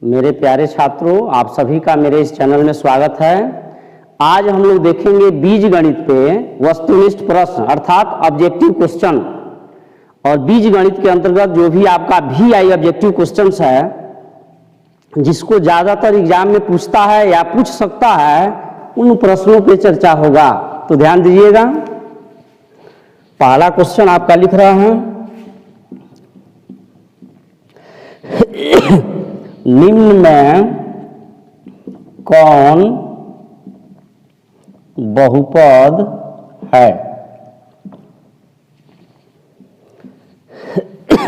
मेरे प्यारे छात्रों, आप सभी का मेरे इस चैनल में स्वागत है। आज हम लोग देखेंगे बीजगणित पे वस्तुनिष्ठ प्रश्न अर्थात ऑब्जेक्टिव क्वेश्चन। और बीजगणित के अंतर्गत जो भी आपका VI ऑब्जेक्टिव क्वेश्चंस है, जिसको ज़्यादातर एग्जाम में पूछता है या पूछ सकता है, उन प्रश्नों पे चर्चा होगा। तो ध्यान दीजिएगा। पहला क्वेश्चन आपका लिख रहा है, निम्न में कौन बहुपद है?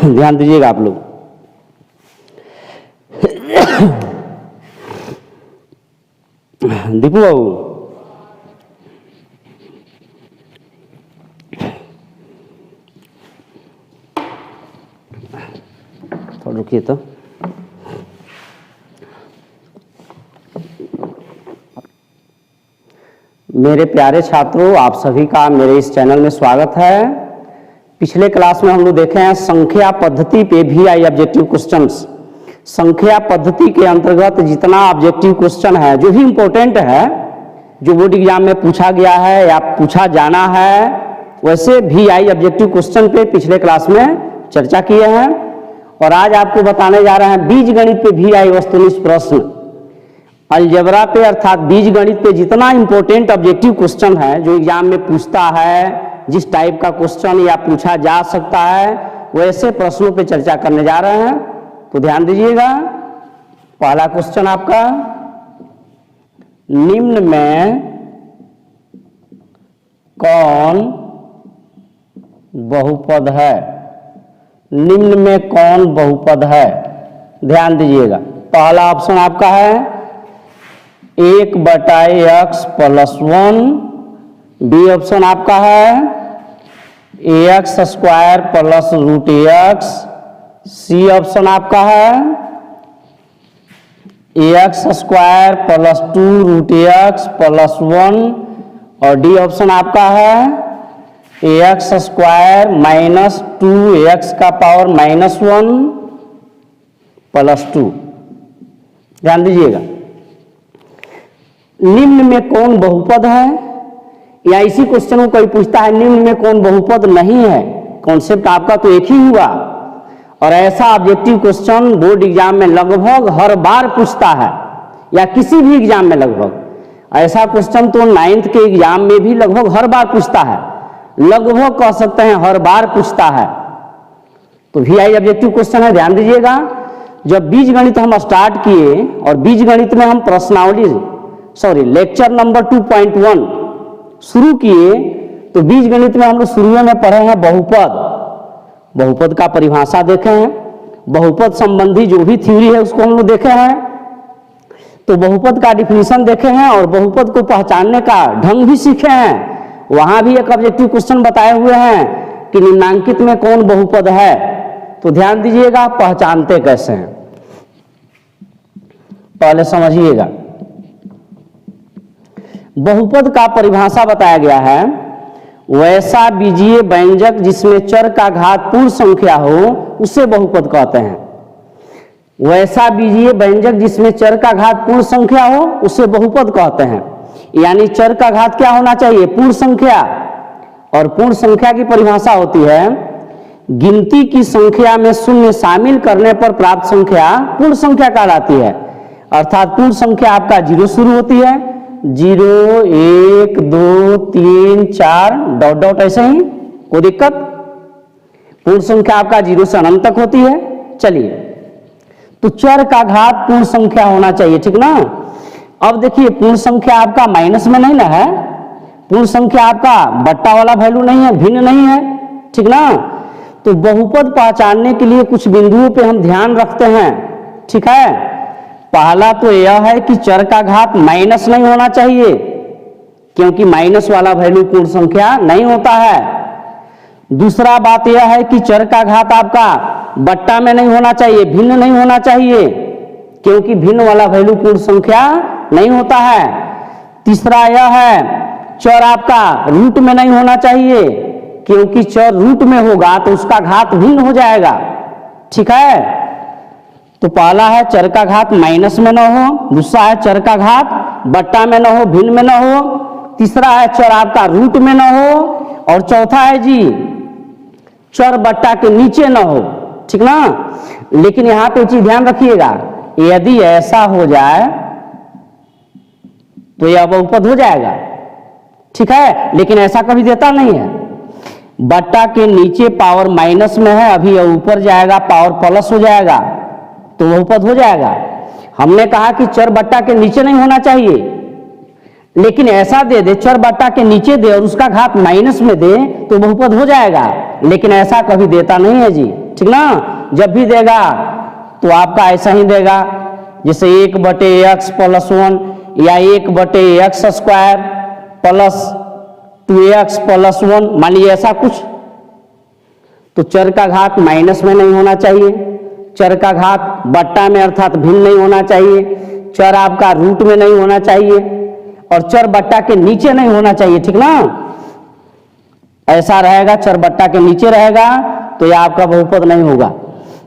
ध्यान दीजिएगा आप लोग। दीपू बाबू, थोड़ा रुकिए तो। मेरे प्यारे छात्रों, आप सभी का मेरे इस चैनल में स्वागत है। पिछले क्लास में हम लोग देखे हैं संख्या पद्धति पे VI ऑब्जेक्टिव क्वेश्चंस। संख्या पद्धति के अंतर्गत जितना ऑब्जेक्टिव क्वेश्चन है, जो भी इंपॉर्टेंट है, जो बोर्ड एग्जाम में पूछा गया है या पूछा जाना है, वैसे VI ऑब्जेक्टिव क्वेश्चन पे पिछले क्लास में चर्चा किए हैं। और आज आपको बताने जा रहे हैं बीजगणित पे VI वस्तुनिष्ठ प्रश्न। अलजेब्रा पे अर्थात बीजगणित पे जितना इंपॉर्टेंट ऑब्जेक्टिव क्वेश्चन है, जो एग्जाम में पूछता है, जिस टाइप का क्वेश्चन या पूछा जा सकता है, वैसे प्रश्नों पे चर्चा करने जा रहे हैं। तो ध्यान दीजिएगा। पहला क्वेश्चन आपका, निम्न में कौन बहुपद है? निम्न में कौन बहुपद है? ध्यान दीजिएगा। पहला ऑप्शन आपका है 1/x + 1। बी ऑप्शन आपका है ax² + √x। सी ऑप्शन आपका है ax² + 2√x + 1। और डी ऑप्शन आपका है ax² - 2x⁻⁻1 + 2। ध्यान दीजिएगा। निम्न में कौन बहुपद है, या इसी क्वेश्चन को कोई पूछता है निम्न में कौन बहुपद नहीं है, कॉन्सेप्ट आपका तो एक ही हुआ। और ऐसा ऑब्जेक्टिव क्वेश्चन बोर्ड एग्जाम में लगभग हर बार पूछता है, या किसी भी एग्जाम में लगभग ऐसा क्वेश्चन तो 9th के एग्जाम में भी लगभग हर बार पूछता है। लगभग कह सकते हैं हर बार पूछता है। तो VI ऑब्जेक्टिव क्वेश्चन है। ध्यान दीजिएगा। जब बीजगणित हम स्टार्ट किए और बीजगणित में हम लेक्चर नंबर 2.1 शुरू किए, तो बीजगणित में हम लोग शुरू में पढ़े हैं बहुपद। बहुपद का परिभाषा देखे हैं, बहुपद संबंधी जो भी थ्योरी है उसको हम लोग देखे हैं। तो बहुपद का डिफिनीशन देखे हैं और बहुपद को पहचानने का ढंग भी सीखे हैं। वहां भी एक ऑब्जेक्टिव क्वेश्चन बताए हुए हैं कि निम्नांकित में कौन बहुपद है। तो ध्यान दीजिएगा, पहचानते कैसे हैं पहले समझिएगा। बहुपद का परिभाषा बताया गया है, वैसा बीजीय व्यंजक जिसमें चर का घात पूर्ण संख्या हो, उसे बहुपद कहते हैं। वैसा बीजीय व्यंजक जिसमें चर का घात पूर्ण संख्या हो, उसे बहुपद कहते हैं। यानी चर का घात क्या होना चाहिए? पूर्ण संख्या। और पूर्ण संख्या की परिभाषा होती है, गिनती की संख्या में शून्य शामिल करने पर प्राप्त संख्या पूर्ण संख्या कहलाती है। अर्थात पूर्ण संख्या आपका 0 शुरू होती है, 0, 1, 2, 3, 4 ... ऐसे ही, कोई दिक्कत? पूर्ण संख्या आपका 0 से अनंत तक होती है। चलिए, तो चर का घात पूर्ण संख्या होना चाहिए, ठीक ना। अब देखिए, पूर्ण संख्या आपका माइनस में नहीं ना है, पूर्ण संख्या आपका बट्टा वाला वैल्यू नहीं है, भिन्न नहीं है, ठीक ना। तो बहुपद पहचानने के लिए कुछ बिंदुओं पे हम ध्यान रखते हैं, ठीक है। पहला तो यह है कि चर का घात माइनस नहीं होना चाहिए, क्योंकि माइनस वाला वैल्यू पूर्ण संख्या नहीं होता है। दूसरा बात यह है कि चर का घात आपका बट्टा में नहीं होना चाहिए, भिन्न नहीं होना चाहिए, क्योंकि भिन्न वाला वैल्यू पूर्ण संख्या नहीं होता है। तीसरा यह है, चर आपका रूट में नहीं होना चाहिए, क्योंकि चर रूट में होगा तो उसका घात भिन्न हो जाएगा, ठीक है। तो पहला है चर का घात माइनस में न हो, दूसरा है चर का घात बट्टा में न हो, भिन्न में न हो, तीसरा है चर आपका रूट में न हो, और चौथा है जी चर बट्टा के नीचे न हो, ठीक ना। लेकिन यहां पे चीज ध्यान रखिएगा, यदि ऐसा हो जाए तो यह बहुपद हो जाएगा, ठीक है। लेकिन ऐसा कभी देता नहीं है, बट्टा के नीचे पावर माइनस में है, अभी यह ऊपर जाएगा पावर प्लस हो जाएगा तो बहुपद हो जाएगा। हमने कहा कि चर बट्टा के नीचे नहीं होना चाहिए, लेकिन ऐसा दे दे चर बट्टा के नीचे दे और उसका घात माइनस में दे तो बहुपद हो जाएगा। लेकिन ऐसा कभी देता नहीं है जी, ठीक ना। जब भी देगा तो आपका ऐसा ही देगा, जैसे 1/x + 1 या 1/x² + 2x + 1, मान लीजिए ऐसा कुछ। तो चर का घात माइनस में नहीं होना चाहिए, चर का घात बट्टा में अर्थात भिन्न नहीं होना चाहिए, चर आपका रूट में नहीं होना चाहिए, और चर बट्टा के नीचे नहीं होना चाहिए, ठीक ना। ऐसा रहेगा, चर बट्टा के नीचे रहेगा तो यह आपका बहुपद नहीं होगा,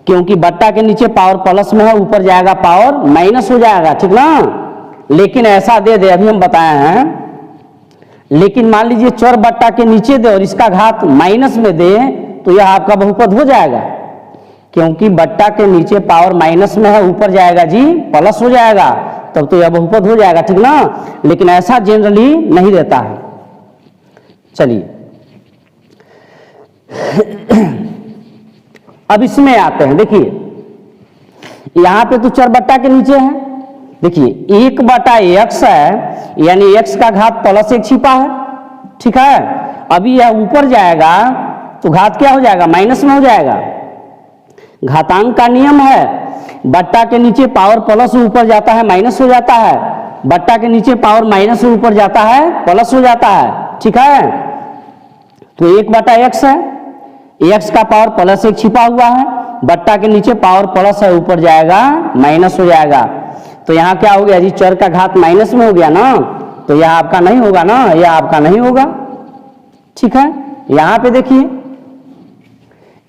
क्योंकि बट्टा के नीचे पावर प्लस में है, ऊपर जाएगा पावर माइनस हो जाएगा, ठीक ना। लेकिन ऐसा दे दे, अभी हम बताए हैं, लेकिन मान लीजिए चर बट्टा के नीचे दे और इसका घात माइनस में दे तो यह आपका बहुपद हो जाएगा, क्योंकि बट्टा के नीचे पावर माइनस में है, ऊपर जाएगा जी प्लस हो जाएगा, तब तो यह बहुपद हो जाएगा, ठीक ना। लेकिन ऐसा जनरली नहीं देता है। चलिए अब इसमें आते हैं, देखिए यहां पे तो चर बट्टा के नीचे है, देखिए 1/x है, यानी x का घात +1 छिपा है, ठीक है। अभी यह ऊपर जाएगा तो घात क्या हो जाएगा, माइनस में हो जाएगा। घातांक का नियम है, बट्टा के नीचे पावर प्लस ऊपर जाता है माइनस हो जाता है, बट्टा के नीचे पावर माइनस ऊपर जाता है प्लस हो जाता है, ठीक है। तो 1/x है, x का पावर +1 छिपा हुआ है, बट्टा के नीचे पावर प्लस है, ऊपर जाएगा माइनस हो जाएगा। तो यहाँ क्या हो गया जी, चर का घात माइनस में हो गया ना, तो यह आपका नहीं होगा ना, यह आपका नहीं होगा, ठीक है। यहाँ पे देखिए,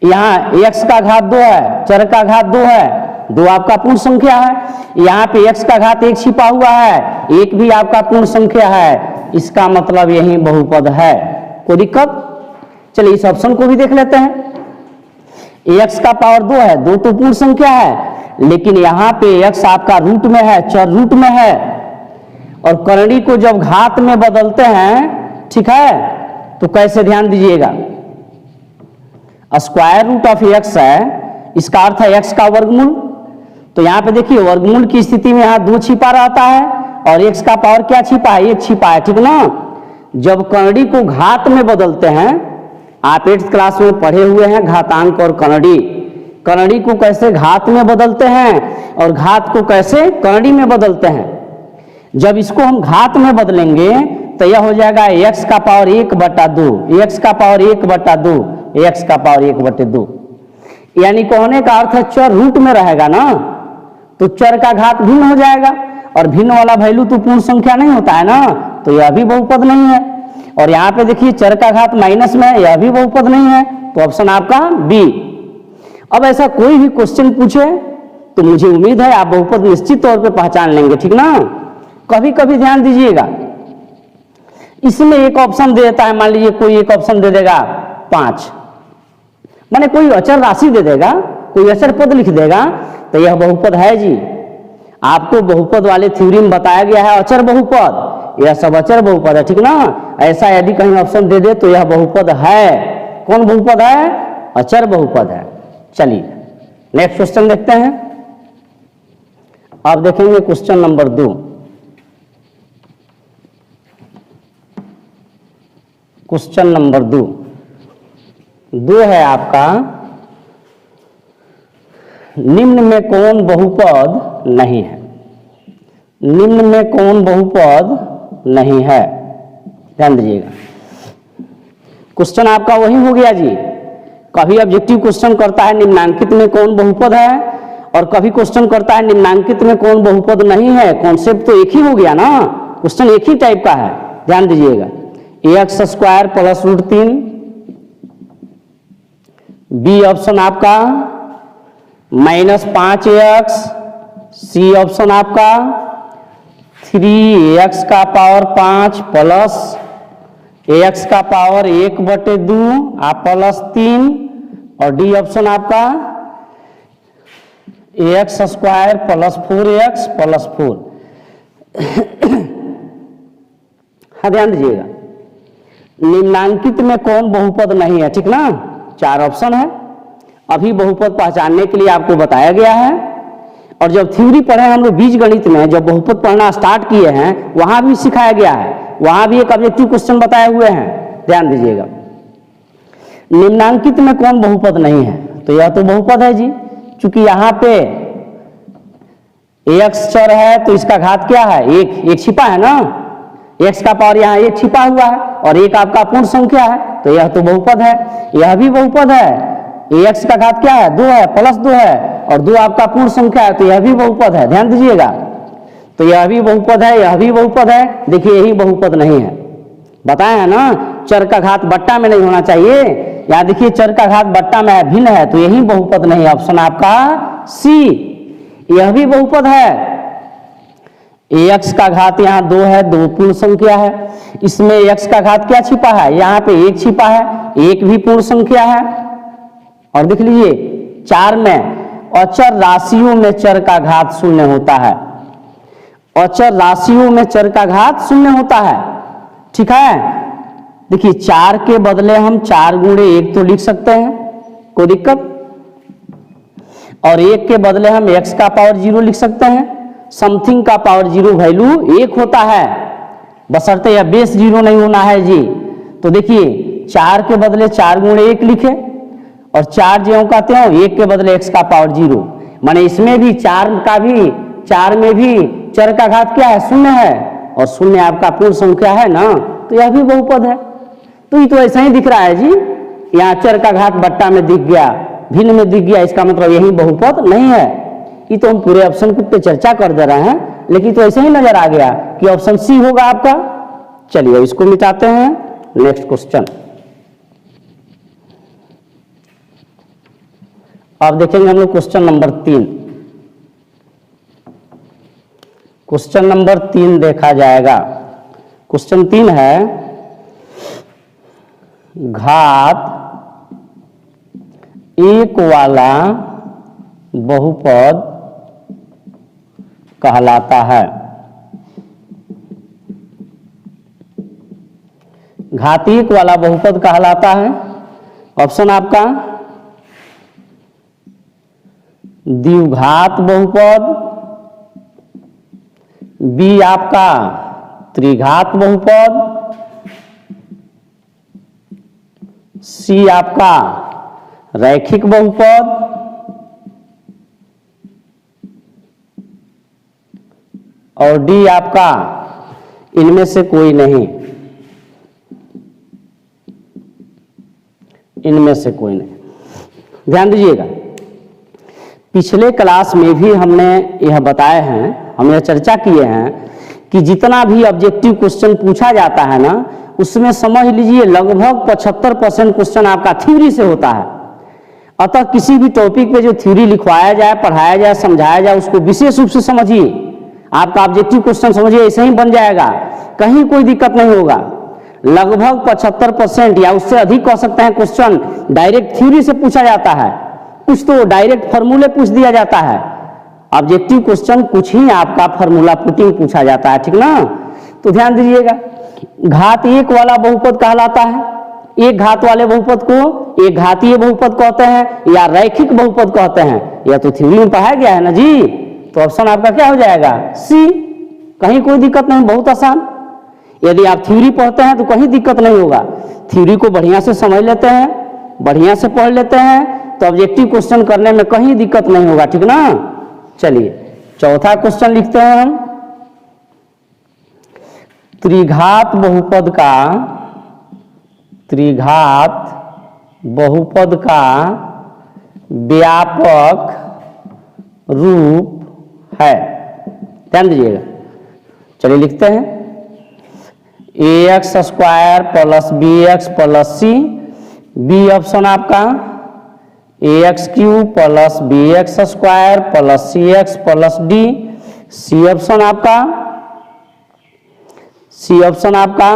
यहाँ x का घात 2 है, चर का घात 2 है, 2 आपका पूर्ण संख्या है, यहाँ पे x का घात 1 छिपा हुआ है, 1 भी आपका पूर्ण संख्या है, इसका मतलब यही बहुपद है। कोई दिक्कत? चलिए इस ऑप्शन को भी देख लेते हैं। x का पावर 2 है, 2 तो पूर्ण संख्या है, लेकिन यहाँ पे x आपका रूट में है, चर रूट में है, और करणी को जब घात में बदलते हैं, ठीक है, तो कैसे ध्यान दीजिएगा, स्क्वायर रूट ऑफ x है, इसका अर्थ है x का वर्गमूल। तो यहाँ पे देखिए वर्गमूल की स्थिति में यहाँ 2 छिपा रहता है और x का पावर क्या छिपा है, 1 छिपा है, ठीक ना। जब करणी को घात में बदलते हैं, आप 8th क्लास में पढ़े हुए हैं घातांक और करणी, करणी को कैसे घात में बदलते हैं और घात को कैसे करणी में बदलते हैं। जब इसको हम घात में बदलेंगे तो यह हो जाएगा x का पावर 1/2, x का पावर 1/2, x का पावर 1/2, यानी कहने का अर्थ है चर रूट में रहेगा ना, तो चर का घात भिन्न हो जाएगा, और भिन्न वाला वैल्यू तो पूर्ण संख्या नहीं होता है ना, तो यह भी बहुपद नहीं है। और यहाँ पे देखिए चर का घात माइनस में है, यह भी बहुपद नहीं है, तो ऑप्शन आपका बी। अब ऐसा कोई भी क्वेश्चन पूछे तो मुझे उम्मीद है आप बहुपद निश्चित तौर पे पहचान लेंगे, ठीक ना। कभी कभी ध्यान दीजिएगा, इसमें एक ऑप्शन दे देता है, मान लीजिए कोई एक ऑप्शन दे देगा 5, माने कोई अचर राशि दे देगा, कोई अचर पद लिख देगा, तो यह बहुपद है जी। आपको बहुपद वाले थ्योरी में बताया गया है अचर बहुपद, यह सब अचर बहुपद है, ठीक ना। ऐसा यदि कहीं ऑप्शन दे दे तो यह बहुपद है। कौन बहुपद है? अचर बहुपद है। चलिए नेक्स्ट क्वेश्चन देखते हैं। आप देखेंगे क्वेश्चन नंबर 2। क्वेश्चन नंबर 2 है आपका, निम्न में कौन बहुपद नहीं है, निम्न में कौन बहुपद नहीं है, ध्यान दीजिएगा। क्वेश्चन आपका वही हो गया जी, कभी ऑब्जेक्टिव क्वेश्चन करता है निम्नांकित में कौन बहुपद है, और कभी क्वेश्चन करता है निम्नांकित में कौन बहुपद नहीं है। कॉन्सेप्ट तो एक ही हो गया ना, क्वेश्चन एक ही टाइप का है, ध्यान दीजिएगा। x² + √3, बी ऑप्शन आपका -5x, सी ऑप्शन आपका 3x का पावर 5 प्लस x का पावर 1/2 आप प्लस 3 और डी ऑप्शन आपका ax² प्लस 4x प्लस 4। हाँ ध्यान दीजिएगा, निम्नांकित में कौन बहुपद नहीं है, ठीक ना। 4 ऑप्शन है। अभी बहुपद पहचानने के लिए आपको बताया गया है, और जब थ्योरी पढ़े हम लोग बीज गणित में, जब बहुपद पढ़ना स्टार्ट किए हैं वहां भी सिखाया गया है, वहां भी एक ऑब्जेक्टिव क्वेश्चन बताए हुए हैं। ध्यान दीजिएगा, निम्नांकित में कौन बहुपद नहीं है, तो यह तो बहुपद है जी, क्योंकि यहाँ पे x चर है तो इसका घात क्या है, एक छिपा है ना, x का पावर यहाँ 1 छिपा हुआ है और 1 आपका पूर्ण संख्या है, तो यह तो बहुपद है। यह भी बहुपद है, ax का घात क्या है, 2 है, प्लस 2 है और 2 आपका पूर्ण संख्या है, तो यह भी बहुपद है। ध्यान दीजिएगा, तो यह भी बहुपद है, यह भी बहुपद है। देखिए यही बहुपद नहीं है, बताया है ना, चर का घात बट्टा में नहीं होना चाहिए। यहाँ देखिए चर का घात बट्टा में है, भिन्न है, तो यही बहुपद नहीं है। ऑप्शन आपका सी, यह भी बहुपद है। ax का घात यहाँ 2 है, 2 पूर्ण संख्या है, इसमें x का घात क्या छिपा है, यहाँ पे 1 छिपा है, 1 भी पूर्ण संख्या है। और देख लीजिए 4 में अचर राशियों में चर का घात 0 होता है, अचर राशियों में चर का घात 0 होता है, ठीक है। देखिए 4 के बदले हम 4 गुणे 1 तो लिख सकते हैं, कोई दिक्कत, और 1 के बदले हम x का पावर 0 लिख सकते हैं। समथिंग का पावर 0 वैल्यू 1 होता है, बशर्ते यह बेस 0 नहीं होना है जी। तो देखिए 4 के बदले 4 गुणे 1 लिखे, और 4 ज्यों का त्यों, 1 के बदले x का पावर 0, माने इसमें भी 4 में भी चर का घात क्या है, 0 है, और 0 आपका पूर्ण संख्या है ना, तो यह भी बहुपद है। तो ये तो ऐसा ही दिख रहा है जी, यहाँ चर का घात बट्टा में दिख गया, भिन्न में दिख गया, इसका मतलब यही बहुपद नहीं है। ये तो हम पूरे ऑप्शन पे चर्चा कर दे रहे हैं, लेकिन तो ऐसे ही नजर आ गया कि ऑप्शन सी होगा आपका। चलिए इसको मिटाते हैं, नेक्स्ट क्वेश्चन। अब देखेंगे हम लोग क्वेश्चन नंबर 3। क्वेश्चन नंबर 3 देखा जाएगा। क्वेश्चन 3 है, घात 1 वाला बहुपद कहलाता है। घात 1 वाला बहुपद कहलाता है। ऑप्शन आपका द्विघात बहुपद, बी आपका त्रिघात बहुपद, सी आपका रैखिक बहुपद, और डी आपका इनमें से कोई नहीं, इनमें से कोई नहीं। ध्यान दीजिएगा, पिछले क्लास में भी हमने यह बताए हैं, हम यह चर्चा किए हैं कि जितना भी ऑब्जेक्टिव क्वेश्चन पूछा जाता है ना, उसमें समझ लीजिए लगभग 75% क्वेश्चन आपका थ्योरी से होता है। अतः किसी भी टॉपिक पे जो थ्योरी लिखवाया जाए, पढ़ाया जाए, समझाया जाए, उसको विशेष रूप से समझिए। आपका ऑब्जेक्टिव क्वेश्चन समझिए ऐसे ही बन जाएगा, कहीं कोई दिक्कत नहीं होगा। लगभग 75% या उससे अधिक कह सकते हैं क्वेश्चन डायरेक्ट थ्योरी से पूछा जाता है, कुछ तो डायरेक्ट फॉर्मूले पूछ दिया जाता है। ऑब्जेक्टिव क्वेश्चन कुछ ही आपका फॉर्मूला पुटिंग पूछा जाता है, ठीक ना। तो ध्यान दीजिएगा, घात 1 वाला बहुपद कहलाता है। एक घात वाले बहुपद को एक घातीय बहुपद कहते हैं या रैखिक बहुपद कहते हैं, यह तो थ्योरी में पढ़ाया गया है ना जी। तो ऑप्शन आपका क्या हो जाएगा, सी। कहीं कोई दिक्कत नहीं, बहुत आसान। यदि आप थ्योरी पढ़ते हैं तो कहीं दिक्कत नहीं होगा, थ्योरी को बढ़िया से समझ लेते हैं, बढ़िया से पढ़ लेते हैं, तो ऑब्जेक्टिव क्वेश्चन करने में कहीं दिक्कत नहीं होगा, ठीक ना। चलिए चौथा क्वेश्चन लिखते हैं हम। त्रिघात बहुपद का व्यापक रूप है। ध्यान दीजिएगा, चलिए लिखते हैं ax² plus bx plus c, B option आपका ax³ plus bx² plus cx plus d। C option आपका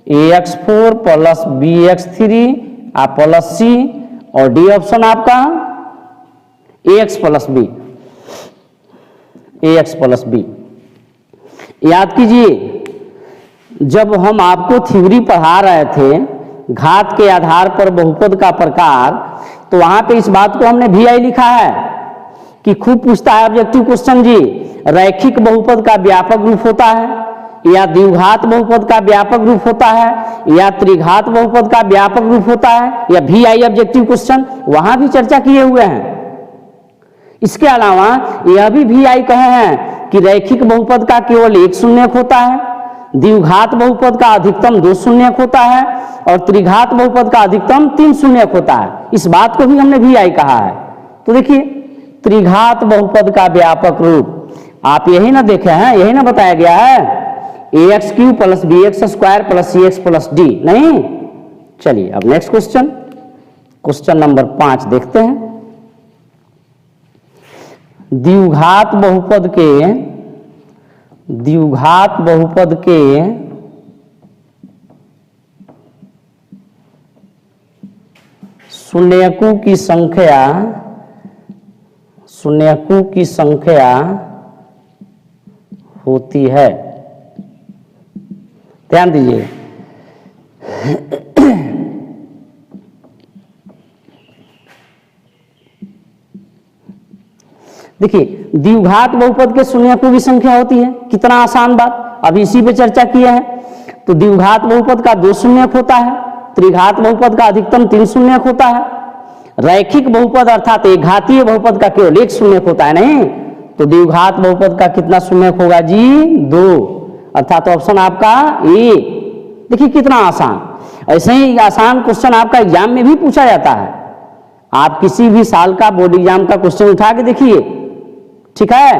ax4 plus bx3 plus c, और डी ऑप्शन आपका ax प्लस b। याद कीजिए, जब हम आपको थ्योरी पढ़ा रहे थे घात के आधार पर बहुपद का प्रकार, तो वहां पे इस बात को हमने VI लिखा है कि खूब पूछता है ऑब्जेक्टिव क्वेश्चन जी, रैखिक बहुपद का व्यापक रूप होता है या द्विघात बहुपद का व्यापक रूप होता है या त्रिघात बहुपद का व्यापक रूप होता है, या VI ऑब्जेक्टिव क्वेश्चन, वहां भी चर्चा किए हुए हैं। इसके अलावा यह भी VI कहे हैं कि रैखिक बहुपद का केवल एक शून्यक होता है, द्विघात बहुपद का अधिकतम 2 शून्यक होता है और त्रिघात बहुपद का अधिकतम 3 शून्यक होता है। इस बात को भी हमने VI कहा है। तो देखिए, त्रिघात बहुपद का व्यापक रूप आप यही ना देखे हैं, यही ना बताया गया है, ax³ plus bx² plus cx plus d, नहीं? चलिए अब नेक्स्ट क्वेश्चन नंबर 5 देखते हैं। द्विघात बहुपद के शून्यकों की संख्या होती है। ध्यान दीजिए, देखिए द्विघात बहुपद के शून्यकों की संख्या होती है, कितना आसान बात, अभी इसी पे चर्चा किया है। तो द्विघात बहुपद का 2 शून्यक होता है, त्रिघात बहुपद का अधिकतम 3 शून्यक होता है, रैखिक बहुपद अर्थात एक घातीय बहुपद का केवल 1 शून्यक होता है, नहीं? तो द्विघात बहुपद का कितना शून्यक होगा जी? 2, अर्थात ऑप्शन आपका ए। देखिए कितना आसान, ऐसे ही आसान क्वेश्चन आपका एग्जाम में भी पूछा जाता है। आप किसी भी साल का बोर्ड एग्जाम का क्वेश्चन उठा के देखिए, ठीक है?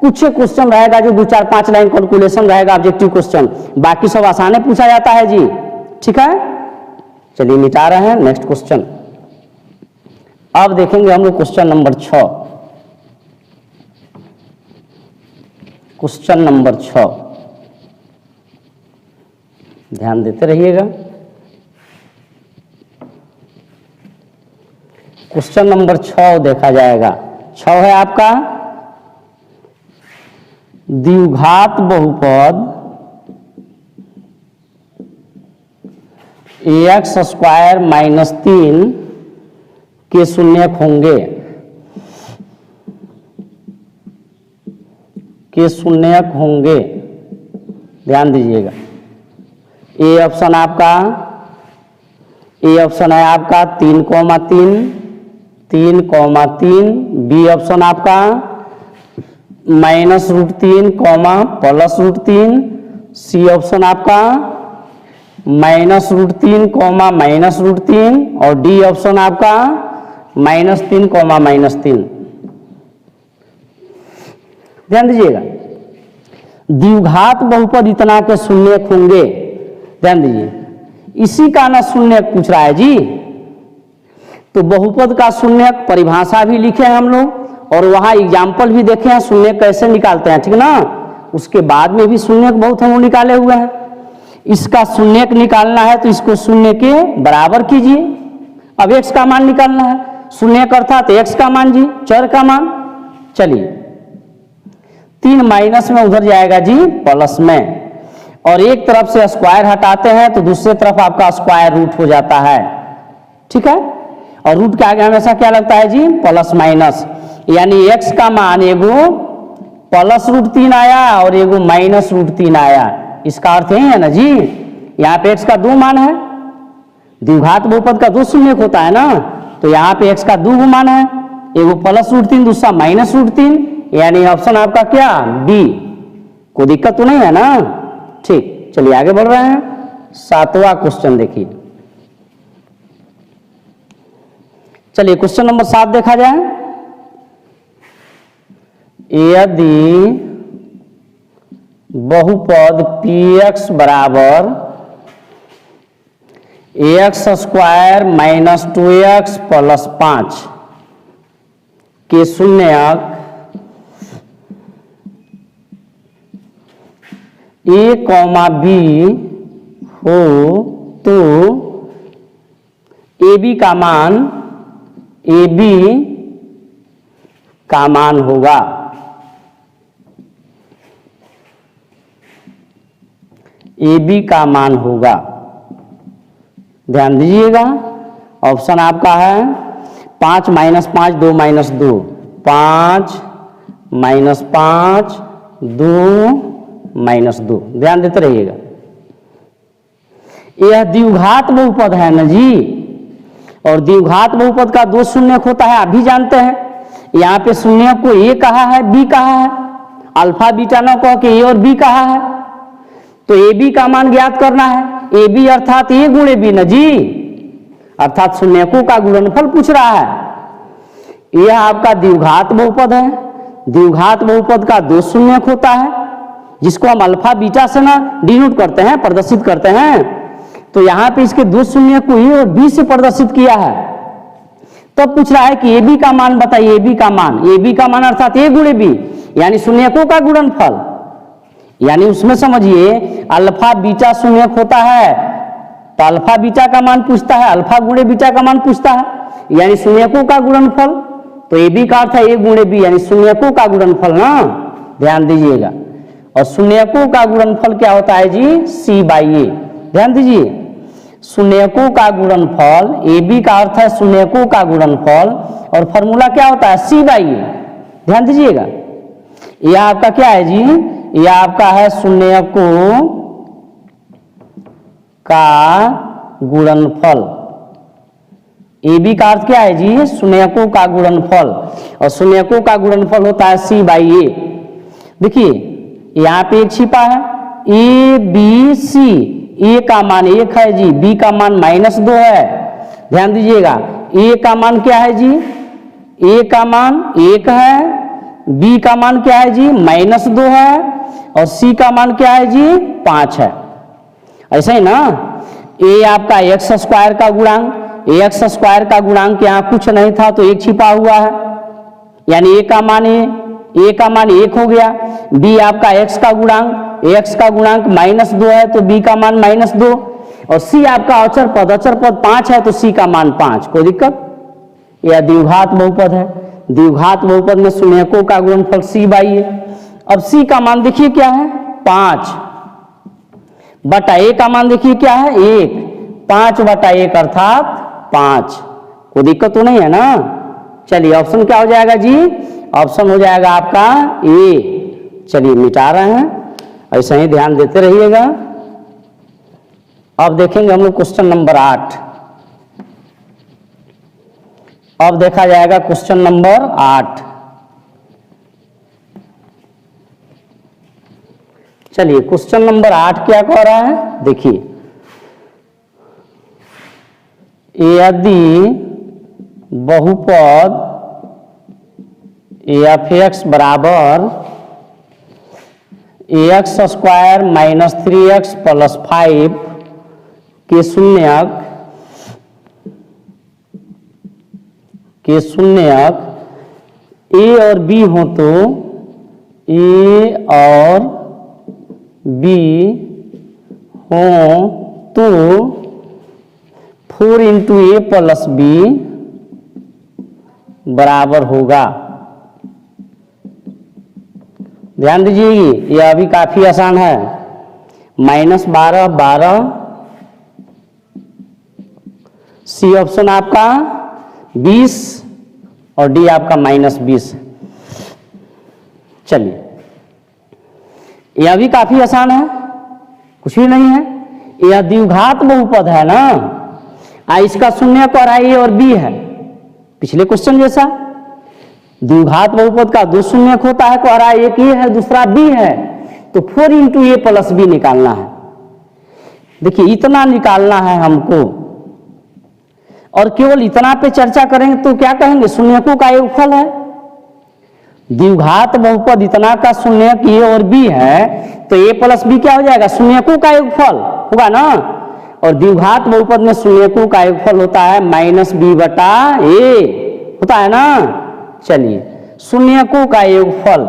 कुछ क्वेश्चन रहेगा जो 2, 4, 5 लाइन कैलकुलेशन रहेगा ऑब्जेक्टिव क्वेश्चन, बाकी सब आसाने पूछा जाता है जी, ठीक है? चलिए मिटा रहे हैं नेक्स्ट क्वेश्चन। अब देखेंगे हम लोग क्वेश्चन नंबर 6। क्वेश्चन नंबर 6 ध्यान देते रहिएगा। क्वेश्चन नंबर 6 देखा जाएगा। 6 है आपका द्विघात बहुपद ax² - 3 के शून्यक होंगे, ध्यान दीजिएगा। ए ऑप्शन है आपका 3,3, बी ऑप्शन आपका -√3, +√3, सी ऑप्शन आपका -√3, -√3 और डी ऑप्शन आपका -3, -3। ध्यान दीजिएगा, द्विघात बहुपद इतना के शून्यक होंगे, ध्यान दीजिए, इसी का ना शून्यक पूछ रहा है जी। तो बहुपद का शून्यक परिभाषा भी लिखे हैं हम लोग और वहां एग्जाम्पल भी देखे हैं शून्यक कैसे निकालते हैं, ठीक ना? उसके बाद में भी शून्यक बहुत हम लोग निकाले हुए हैं। इसका शून्यक निकालना है तो इसको शून्य के बराबर कीजिए। अब x का मान निकालना है, शून्यक अर्थात x का मान जी, चर का मान। चलिए 3 माइनस में उधर जाएगा जी प्लस में, और एक तरफ से स्क्वायर हटाते हैं तो दूसरी तरफ आपका स्क्वायर रूट हो जाता है, ठीक है? और रूट के आगे हमेशा क्या लगता है जी? प्लस माइनस, यानी x का मान एगो +√3 आया और एगो -√3 आया। इसका अर्थ यही है ना जी, यहाँ पे x का 2 मान है, द्विघात बहुपद का 2 शून्यक होता है ना, तो यहाँ पे x का 2 मान है, एगो +√3 दूसरा -√3, यानी ऑप्शन आपका क्या? बी। कोई दिक्कत तो नहीं है ना? ठीक, चलिए आगे बढ़ रहे हैं। 7वां क्वेश्चन देखिए। चलिए क्वेश्चन नंबर 7 देखा जाए। यदि बहुपद px बराबर x square minus 2x plus 5 के शून्यक a कॉमा b हो तो ab का मान होगा। ab का मान होगा, ध्यान दीजिएगा। ऑप्शन आपका है 5 माइनस 5 2 माइनस 2, 5 माइनस 5 2 माइनस 2, ध्यान देते रहिएगा। यह द्विघात बहुपद है ना जी, और द्विघात बहुपद का दो शून्यक होता है, आप भी जानते हैं। यहाँ पे शून्यक को ए कहा है, बी कहा है, अल्फा बीटा न कह के ए और बी कहा है, तो ए बी का मान ज्ञात करना है। ए बी अर्थात ए गुणे बी न जी, अर्थात शून्यकों का गुणनफल पूछ रहा है। यह आपका द्विघात बहुपद है। द्विघात बहुपद का दो शून्यक होता है, जिसको हम अल्फा बीटा से ना डिनोट करते हैं, प्रदर्शित करते हैं। तो यहाँ पे इसके दो शून्यक को ए और बी से प्रदर्शित किया है। तब पूछ रहा है कि ए बी का मान बताइए, ए बी का मान, ए बी का मान अर्थात ए गुणे बी, यानी शून्यकों का गुणनफल। यानी उसमें समझिए अल्फा बीटा शून्यक होता है, तो अल्फा बीटा का मान पूछता है, अल्फा गुणे बीटा का मान पूछता है, यानी शून्यकों का गुणनफल। तो ए बी का अर्थ है ए गुणे बी, यानी शून्यकों का गुणनफल ना, ध्यान दीजिएगा। और शून्यकों का गुणनफल क्या होता है जी, सी बाई ए, ध्यान दीजिए। शून्यकों का गुणनफल, ए बी का अर्थ है शून्यकों का गुणनफल, और फॉर्मूला क्या होता है, सी बाई ए, ध्यान दीजिएगा। यह आपका क्या है जी, यह आपका है शून्यकों का गुणनफल। ए बी का अर्थ क्या है जी, शून्यकों का गुणनफल, और शून्यकों का गुणनफल होता है सी बाई ए। देखिए यहाँ पे एक छिपा है, ए बी सी, ए का मान 1 है जी, बी का मान -2 है, ध्यान दीजिएगा। ए का मान क्या है जी, ए का मान 1 है, बी का मान क्या है जी -2 है, और सी का मान क्या है जी 5 है। ऐसा ही ना, ए आपका एक्स स्क्वायर का गुणांक, एक्स स्क्वायर का गुणांक यहाँ कुछ नहीं था तो एक छिपा हुआ है, यानी ए का मान 1 हो गया। बी आपका एक्स का गुणांक, एक्स का गुणांक -2 है तो बी का मान -2, और सी आपका अचर पद 5 है तो सी का मान 5। कोई दिक्कत? यह द्विघात बहुपद है। द्विघात बहुपद में शून्यकों का गुणनफल सी बाई ए। अब सी का मान देखिए क्या है 5 बटा ए का मान देखिए क्या है 1, 5 बटा 1 अर्थात 5। कोई दिक्कत तो नहीं है ना। चलिए ऑप्शन क्या हो जाएगा जी, ऑप्शन हो जाएगा आपका ए। चलिए मिटा रहे हैं, ऐसा ही ध्यान देते रहिएगा। अब देखेंगे हम लोग क्वेश्चन नंबर 8। अब देखा जाएगा क्वेश्चन नंबर 8। चलिए क्वेश्चन नंबर 8 क्या कह रहा है, देखिए यदि बहुपद f(x) बराबर ax स्क्वायर -3x प्लस 5 के शून्यक a और b हो तो a और b हो तो 4 × a प्लस b बराबर होगा। ध्यान दीजिए यह अभी काफी आसान है। -12 12, सी ऑप्शन आपका 20 और डी आपका -20। चलिए यह भी काफी आसान है, कुछ भी नहीं है। यह द्विघात बहुपद है ना, इसका शून्यक और ए और बी है, पिछले क्वेश्चन जैसा। द्विघात बहुपद का दो शून्यक होता है, कह रहा है एक ए है दूसरा बी है, तो 4 × a प्लस बी निकालना है। देखिए इतना निकालना है हमको, और केवल इतना पे चर्चा करेंगे तो क्या कहेंगे, शून्यकों का योगफल है। द्विघात बहुपद इतना का शून्यक ए और बी है तो a प्लस बी क्या हो जाएगा, शून्यकों का योगफल होगा ना। और द्विघात बहुपद में शून्यकों का योगफल होता है -b बटा a, होता है ना। चलिए, शून्यकों का योगफल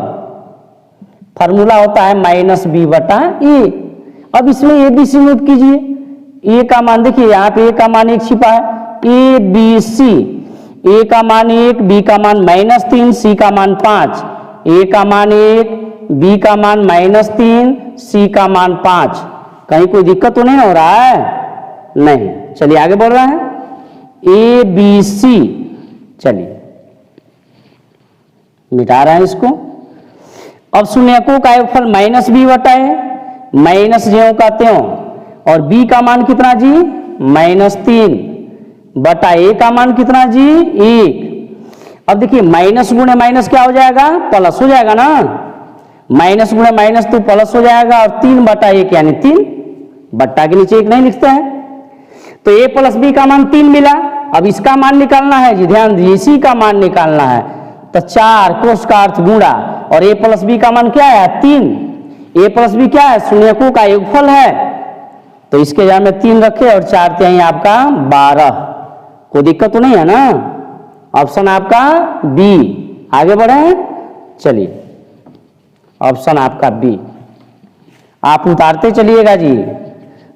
फार्मूला होता है -b बटा a। अब इसमें ABC नोट कीजिए। a का मान देखिए, यहाँ पे a का मान 1 छिपा है, ABC, a का मान 1, b का मान -3, c का मान 5, a का मान 1, b का मान -3, c का मान 5। कहीं कोई दिक्कत तो नहीं हो रहा है? नहीं। चलिए आगे बढ़ रहा है, ABC। चलिए मिटा रहे हैं इसको। अब शून्यकों का योगफल -b बटा a, माइनस ज्यों का त्यों, और b का मान कितना जी? -3 बटा a का मान कितना जी? 1। अब देखिए, माइनस गुणे माइनस क्या हो जाएगा? प्लस हो जाएगा ना। माइनस गुणे माइनस तो प्लस हो जाएगा, और 3 बटा 1 यानी 3, बट्टा के नीचे 1 नहीं लिखते हैं। तो a प्लस b का मान 3 मिला। अब इसका मान निकालना है जी, ध्यान दीजिए, इसी का मान निकालना है। तो 4 कोस का अर्थ गुणा, और a प्लस b का मान क्या है? 3। a प्लस b क्या है? शून्यकों का योगफल है। तो इसके जगह में 3 रखे और 4 तिहाई आपका 12। कोई दिक्कत तो नहीं है ना? ऑप्शन आपका बी। आगे बढ़े, चलिए ऑप्शन आपका बी। आप उतारते चलिएगा जी,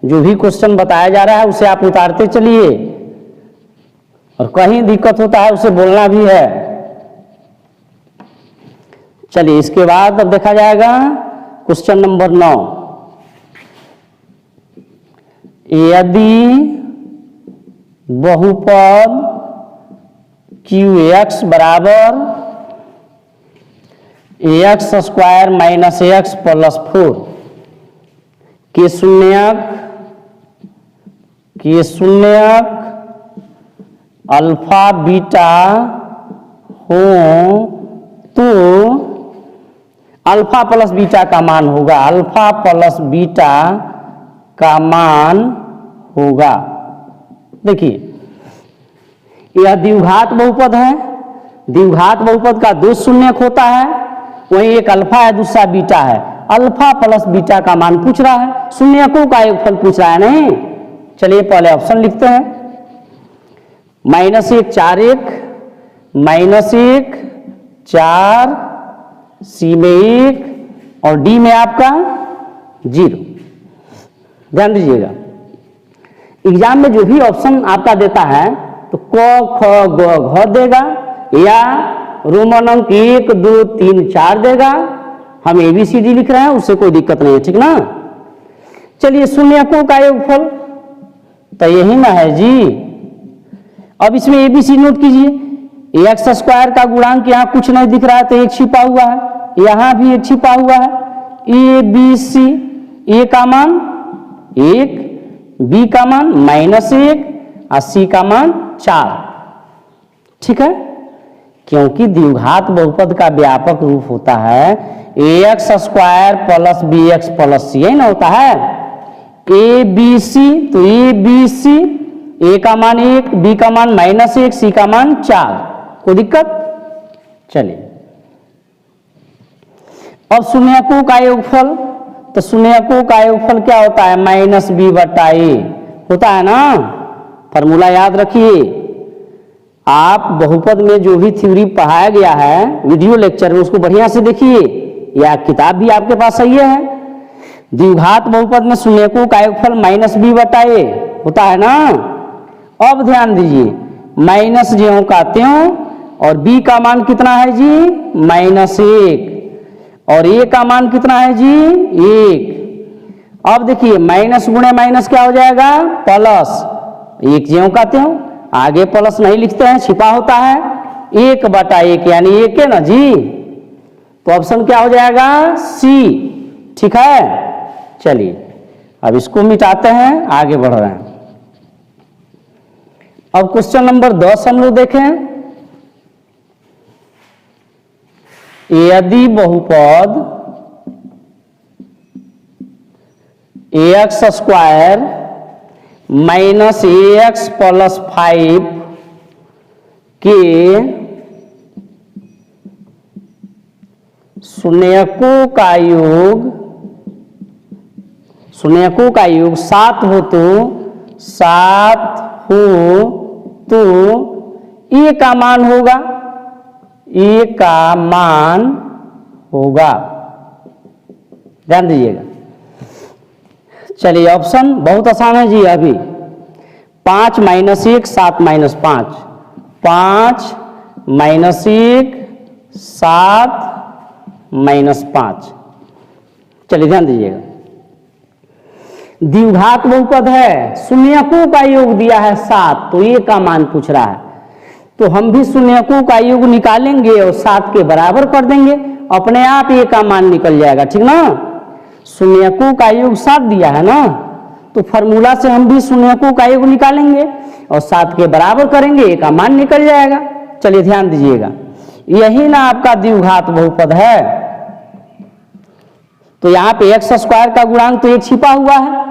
जो भी क्वेश्चन बताया जा रहा है उसे आप उतारते चलिए, और कहीं दिक्कत होता है उसे बोलना भी है। चलिए इसके बाद अब देखा जाएगा क्वेश्चन नंबर 9। यदि बहुपद QX बराबर AX² माइनस AX प्लस 4 के शून्यक अल्फा बीटा हो, तो अल्फा प्लस बीटा का मान होगा, अल्फा प्लस बीटा का मान होगा। देखिए, यह द्विघात बहुपद है। द्विघात बहुपद का 2 शून्यक होता है, वहीं एक अल्फा है, दूसरा बीटा है। अल्फा प्लस बीटा का मान पूछ रहा है, शून्यकों का योगफल पूछ रहा है नहीं। चलिए पहले ऑप्शन लिखते हैं। -1 4 1, -1 4, सी में 1 और डी में आपका 0। ध्यान दीजिएगा, एग्जाम में जो भी ऑप्शन आपका देता है तो क ख ग घ देगा, या रोमन अंक 1 2 3 4 देगा। हम ABCD लिख रहे हैं, उससे कोई दिक्कत नहीं है, ठीक ना। चलिए, शून्यकों का योगफल तो यही ना है जी। अब इसमें ABC नोट कीजिए। AX² का गुणांक यहाँ कुछ नहीं दिख रहा है, तो 1 छिपा हुआ है, यहाँ भी 1 छिपा हुआ है। ABC, A का मान 1, B का मान -1 और C का मान 4। ठीक है, क्योंकि द्विघात बहुपद का व्यापक रूप होता है AX² plus BX plus C, यही ना होता है। ABC, तो ABC, A का मान 1, B का मान -1, C का मान 4। कोई दिक्कत? चलिए, अब शून्यकों का योगफल, तो शून्यकों का योगफल क्या होता है? -b बटा a होता है ना। फॉर्मूला याद रखिए। आप बहुपद में जो भी थ्योरी पढ़ाया गया है वीडियो लेक्चर में, उसको बढ़िया से देखिए, या किताब भी आपके पास सही है। द्विघात बहुपद में शून्यकों का योगफल -b बटा a होता है ना। अब ध्यान दीजिए, माइनस ज्यों का त्यों, और b का मान कितना है जी? -1, और a का मान कितना है जी? 1। अब देखिए, माइनस गुणे माइनस क्या हो जाएगा? प्लस। 1 ज्यों का त्यों, आगे प्लस नहीं लिखते हैं, छिपा होता है। 1 बटा 1 यानी 1 है ना जी। तो ऑप्शन क्या हो जाएगा? C। ठीक है, चलिए अब इसको मिटाते हैं, आगे बढ़ रहे हैं। अब क्वेश्चन नंबर 10 हम लोग देखें। यदि बहुपद AX² माइनस AX प्लस 5 के शून्यकों का योग 7 हो, तो 7 हो तो ए का मान होगा, ए का मान होगा। ध्यान दीजिएगा। चलिए ऑप्शन बहुत आसान है जी। अभी 5 - 1 7 - 5, 5 - 1 7 - 5। चलिए ध्यान दीजिएगा। द्विघात बहुपद है, शून्यकों का योग दिया है 7, तो ये का मान पूछ रहा है। तो हम भी शून्यकों का योग निकालेंगे और 7 के बराबर कर देंगे, अपने आप ये का मान निकल जाएगा, ठीक ना। शून्यकों का योग 7 दिया है ना, तो फॉर्मूला से हम भी शून्यकों का योग निकालेंगे और 7 के बराबर करेंगे, ये का मान निकल जाएगा। चलिए ध्यान दीजिएगा, यही ना आपका द्विघात बहुपद है। तो यहाँ पे एक्स स्क्वायर का गुणांक तो एक छिपा हुआ है,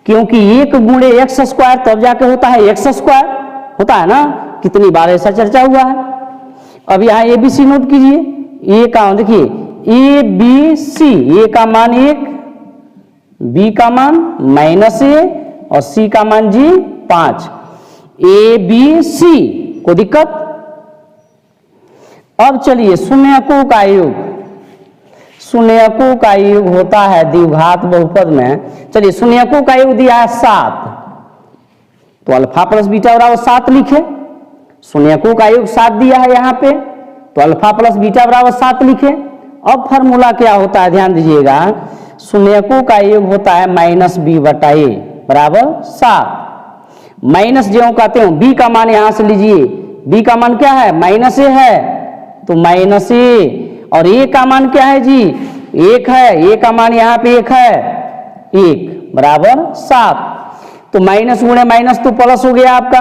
क्योंकि 1 गुणे एक्स स्क्वायर तब जाके होता है एक्स स्क्वायर, होता है ना। कितनी बार ऐसा चर्चा हुआ है। अब यहाँ ए बी सी नोट कीजिए। ए का देखिए ए बी सी, ए का मान 1, बी का मान -a और सी का मान जी 5। ए बी सी को दिक्कत। अब चलिए शून्यकों का योग, शून्यकों का योग होता है द्विघात बहुपद में। चलिए शून्यकों का योग दिया है 7, तो अल्फा प्लस बीटा बराबर 7 लिखे। शून्यकों का योग 7 दिया है यहाँ पे, तो अल्फा प्लस बीटा बराबर 7 लिखे। अब फॉर्मूला क्या होता है, ध्यान दीजिएगा। शून्यकों का योग होता है -b/a बराबर 7। माइनस जो कहते हो, b का मान यहां से लीजिए, b का मान क्या है, -a है, तो -a। और a का मान क्या है जी, 1 है, a का मान यहाँ पे 1 है, 1 बराबर 7। तो माइनस गुणे माइनस तो प्लस हो गया आपका,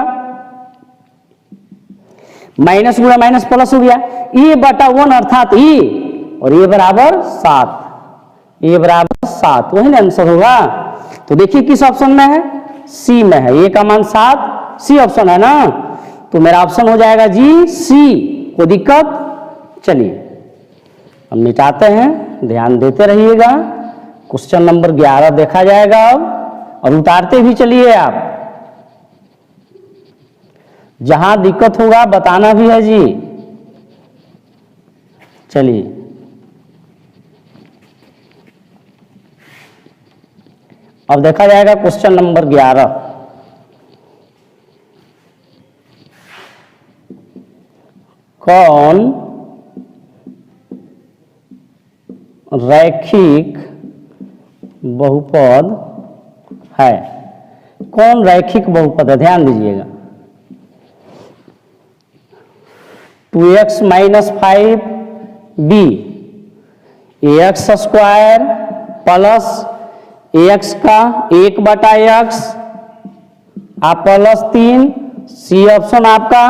माइनस गुणे माइनस प्लस हो गया, a/1 अर्थात e, और a बराबर 7, a बराबर 7, वही ना आंसर होगा। तो देखिए किस ऑप्शन में है, सी में है, a का मान 7, सी ऑप्शन है ना। तो मेरा ऑप्शन हो जाएगा जी सी। कोई दिक्कत। चलिए हम मिटाते हैं, ध्यान देते रहिएगा। क्वेश्चन नंबर 11 देखा जाएगा अब, और उतारते भी चलिए आप, जहां दिक्कत होगा बताना भी है जी। चलिए अब देखा जाएगा क्वेश्चन नंबर 11। कौन रैखिक बहुपद है, कौन रैखिक बहुपद है, ध्यान दीजिएगा। 2x - 5b ax² plus ax का 1/x आप प्लस 3, सी ऑप्शन आपका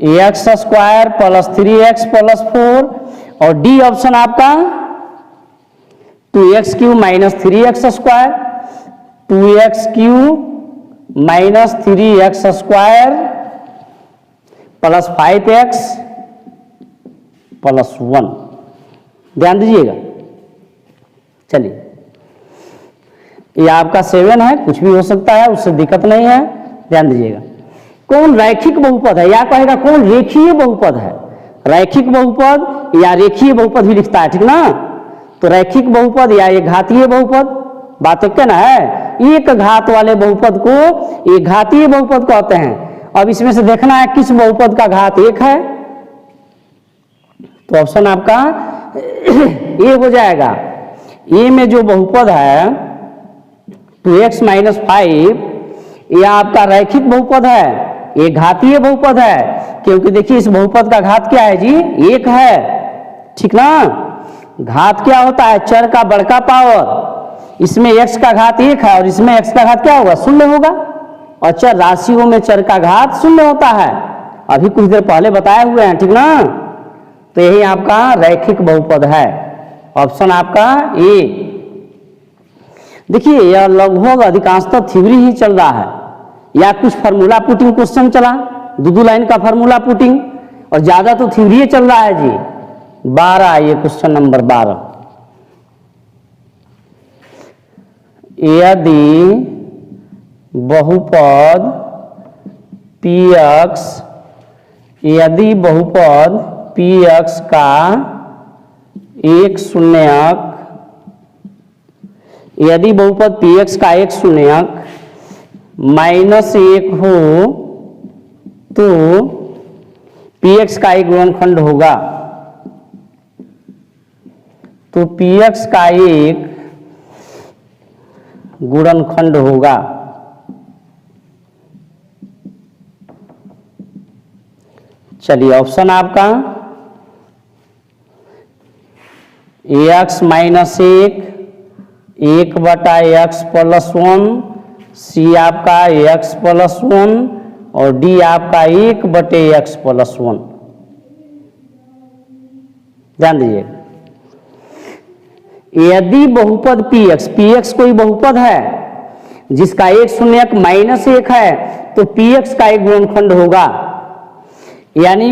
ax² प्लस 3x प्लस 4, और डी ऑप्शन आपका 2x³ - 3x² 2x³ - 3x² plus 5x plus 1। ध्यान दीजिएगा। चलिए ये आपका 7 है, कुछ भी हो सकता है, उससे दिक्कत नहीं है। ध्यान दीजिएगा। कौन रैखिक बहुपद है, या कहेगा कौन रेखीय बहुपद है। रैखिक बहुपद या रेखीय बहुपद भी लिखता है, ठीक ना। तो रैखिक बहुपद या एक घातीय बहुपद, बात एक ना है। एक घात वाले बहुपद को एक घातीय बहुपद कहते हैं। अब इसमें से देखना है किस बहुपद का घात 1 है, तो ऑप्शन आपका ए हो जाएगा। ए में जो बहुपद है 2x - 5, यह आपका रैखिक बहुपद है, ये घातीय बहुपद है, क्योंकि देखिए इस बहुपद का घात क्या है जी, 1 है, ठीक ना। घात क्या होता है, चर का बड़का पावर। इसमें x का घात 1 है और इसमें x का घात क्या होगा, 0 होगा। और चर राशियों में चर का घात 0 होता है, अभी कुछ देर पहले बताए हुए हैं, ठीक ना। तो यही आपका रैखिक बहुपद है, ऑप्शन आपका ए। देखिए यह लगभग अधिकांशतः थ्योरी ही चल रहा है, या कुछ फार्मूला पुटिंग क्वेश्चन चला, 2 लाइन का फार्मूला पुटिंग, और ज्यादा तो थ्योरी चल रहा है जी। 12 ये क्वेश्चन नंबर 12। यदि बहुपद px, यदि बहुपद px का एक शून्यक, यदि बहुपद px का एक शून्यक -1 हो तो px का एक गुणनखंड होगा। तो px का एक गुणनखंड होगा। चलिए ऑप्शन आपका x-1 1/x+1, सी आपका x+1 और डी आपका 1/x+1। ध्यान दीजिए, यदि बहुपद px कोई बहुपद है जिसका एक शून्यक -1 है तो px का एक गुणनखंड होगा। यानी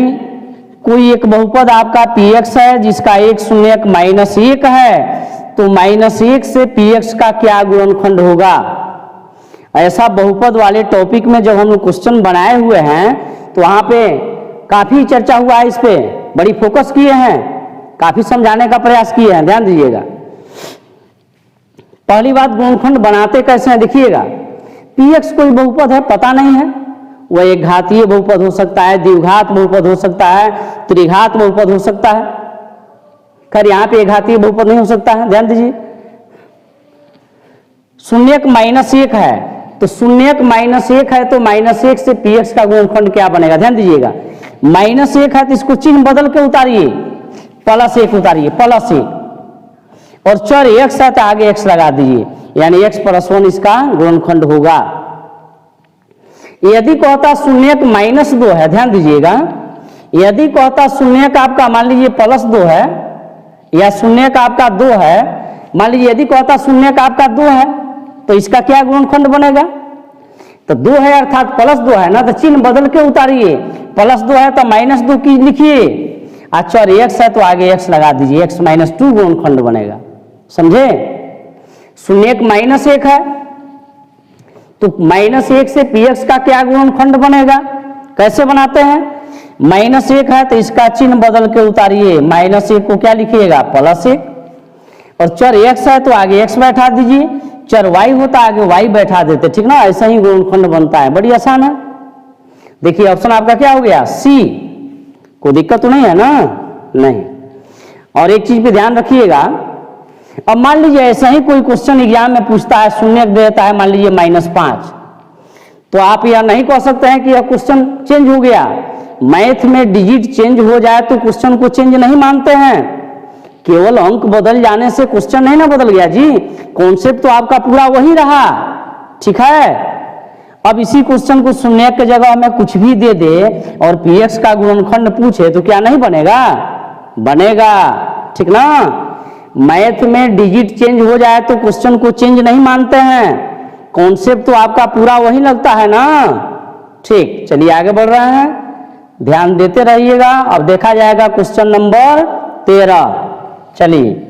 कोई एक बहुपद आपका px है जिसका एक शून्यक -1 है तो -1 से px का क्या गुणनखंड होगा। ऐसा बहुपद वाले टॉपिक में जब हम लोग क्वेश्चन बनाए हुए हैं तो वहां पे काफी चर्चा हुआ है, इस पे बड़ी फोकस किए हैं, काफी समझाने का प्रयास किए हैं। ध्यान दीजिएगा, पहली बात गुणनखंड बनाते कैसे हैं देखिएगा। px कोई बहुपद है, पता नहीं है, वह एक घातीय बहुपद हो सकता है, द्विघात बहुपद हो सकता है, त्रिघात बहुपद हो सकता है। खैर यहाँ पे एक घातीय बहुपद नहीं हो सकता है। ध्यान दीजिए, शून्यक -1 है तो शून्यक -1 है तो -1 से px का गुणनखंड क्या बनेगा। ध्यान दीजिएगा, -1 है तो इसको चिन्ह बदल के उतारिए, +1 उतारिए, +1, और चर x है तो आगे x लगा दीजिए, यानी x+1 इसका गुणनखंड होगा। यदि कहता शून्यक -2 है, ध्यान दीजिएगा, यदि कहता शून्यक आपका मान लीजिए +2 है या शून्यक आपका 2 है, मान लीजिए यदि कहता शून्यक आपका 2 है तो इसका क्या गुणनखंड बनेगा। तो 2 है अर्थात +2 है ना, तो चिन्ह बदल के उतारिए, +2 है तो -2 की लिखिए, चर x है तो आगे x लगा दीजिए, x-2 गुणनखंड बनेगा। समझे, शून्यक -1 है तो -1 से px का क्या गुणनखंड बनेगा। कैसे बनाते हैं, -1 है तो इसका चिन्ह बदल के उतारिए, -1 को क्या लिखिएगा, +1, और चर x है तो आगे x बैठा दीजिए, चर y होता आगे y बैठा देते, ठीक ना। ऐसा ही गुणनखंड बनता है, बड़ी आसान है। देखिए ऑप्शन आपका क्या हो गया, सी। कोई दिक्कत तो नहीं है ना, नहीं। और एक चीज पे ध्यान रखिएगा, अब मान लीजिए ऐसा ही कोई क्वेश्चन एग्जाम में पूछता है, शून्यक देता है मान लीजिए -5, तो आप यह नहीं कह सकते हैं कि यह क्वेश्चन चेंज हो गया। मैथ में डिजिट चेंज हो जाए तो क्वेश्चन को चेंज नहीं मानते हैं, केवल अंक बदल जाने से क्वेश्चन नहीं ना बदल गया जी, कॉन्सेप्ट तो आपका पूरा वही रहा, ठीक है। अब इसी क्वेश्चन को शून्यक के जगह में कुछ भी दे दे और px का गुणनखंड पूछे तो क्या नहीं बनेगा, बनेगा, ठीक ना। मैथ में डिजिट चेंज हो जाए तो क्वेश्चन को चेंज नहीं मानते हैं, कॉन्सेप्ट तो आपका पूरा वही लगता है ना। ठीक, चलिए आगे बढ़ रहे हैं, ध्यान देते रहिएगा। अब देखा जाएगा क्वेश्चन नंबर 13। चलिए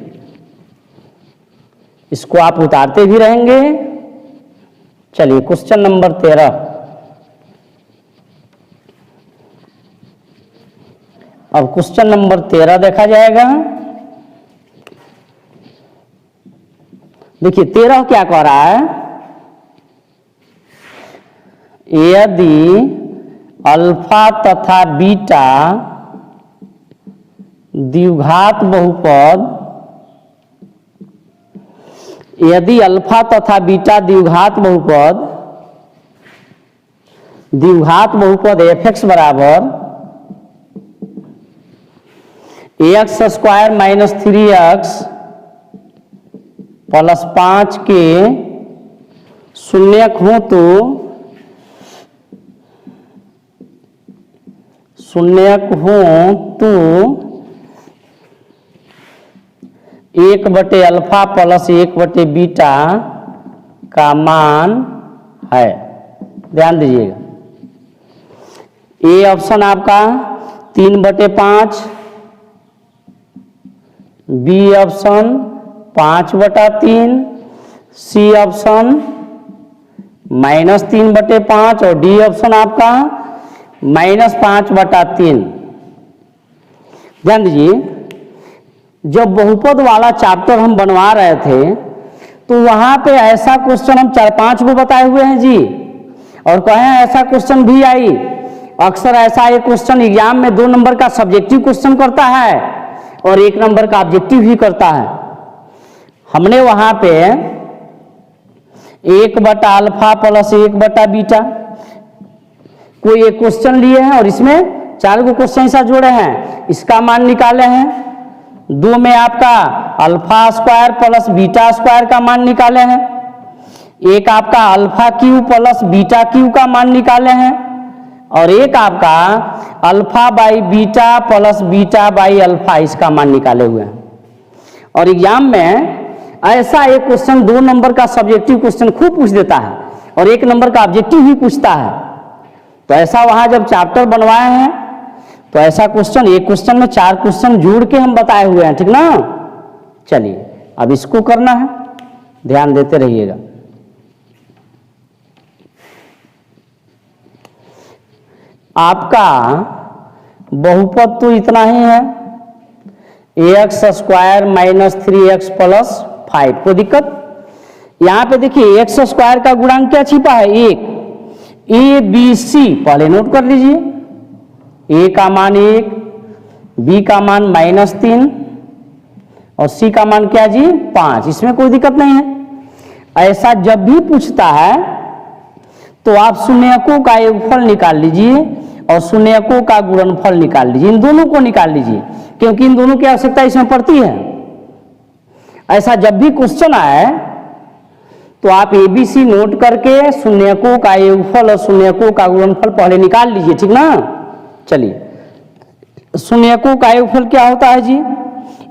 इसको आप उतारते भी रहेंगे। चलिए क्वेश्चन नंबर 13, अब क्वेश्चन नंबर 13 देखा जाएगा। देखिए 13 क्या कह रहा है, यदि अल्फा तथा बीटा द्विघात बहुपद, यदि अल्फा तथा बीटा द्विघात बहुपद fx बराबर x² - 3x + 5 के शून्यक हो तो एक बटे अल्फा प्लस 1/बीटा का मान है। ध्यान दीजिएगा, ए ऑप्शन आपका 3/5, बी ऑप्शन 5/3, सी ऑप्शन -3/5 और डी ऑप्शन आपका -5/3। ध्यान दीजिए, जब बहुपद वाला चैप्टर हम बनवा रहे थे तो वहां पे ऐसा क्वेश्चन हम 4-5 को बताए हुए हैं जी, और कहें ऐसा क्वेश्चन भी आई। अक्सर ऐसा एक क्वेश्चन एग्जाम में 2 नंबर का सब्जेक्टिव क्वेश्चन करता है और 1 नंबर का ऑब्जेक्टिव भी करता है। हमने वहां पे 1/α प्लस 1/β कोई एक क्वेश्चन लिए हैं और इसमें 4 को क्वेश्चन ऐसा जोड़े हैं, इसका मान निकाले हैं। 2 में आपका α² प्लस β² का मान निकाले हैं। एक आपका α³ प्लस β³ का मान निकाले हैं और एक आपका α/β प्लस β/α इसका मान निकाले हुए हैं। और एग्जाम में ऐसा एक क्वेश्चन 2 नंबर का सब्जेक्टिव क्वेश्चन खूब पूछ देता है और 1 नंबर का ऑब्जेक्टिव भी पूछता है। तो ऐसा वहां जब चैप्टर बनवाए हैं तो ऐसा क्वेश्चन, एक क्वेश्चन में 4 क्वेश्चन जोड़ के हम बताए हुए हैं, ठीक ना। चलिए अब इसको करना है, ध्यान देते रहिएगा। आपका बहुपद तो इतना ही है, x² - 3x + 5। कोई दिक्कत? यहां पे देखिए x² का गुणांक क्या छिपा है, 1। ए बी सी पहले नोट कर लीजिए, a का मान 1, b का मान -3 और c का मान क्या जी 5। इसमें कोई दिक्कत नहीं है। ऐसा जब भी पूछता है तो आप शून्यकों का योगफल निकाल लीजिए और शून्यकों का गुणनफल निकाल लीजिए, इन दोनों को निकाल लीजिए क्योंकि इन दोनों की आवश्यकता इसमें पड़ती है। ऐसा जब भी क्वेश्चन आए तो आप ABC नोट करके शून्यकों का योगफल और शून्यकों का गुणनफल पहले निकाल लीजिए, ठीक ना। चलिए शून्यकों का योगफल क्या होता है जी,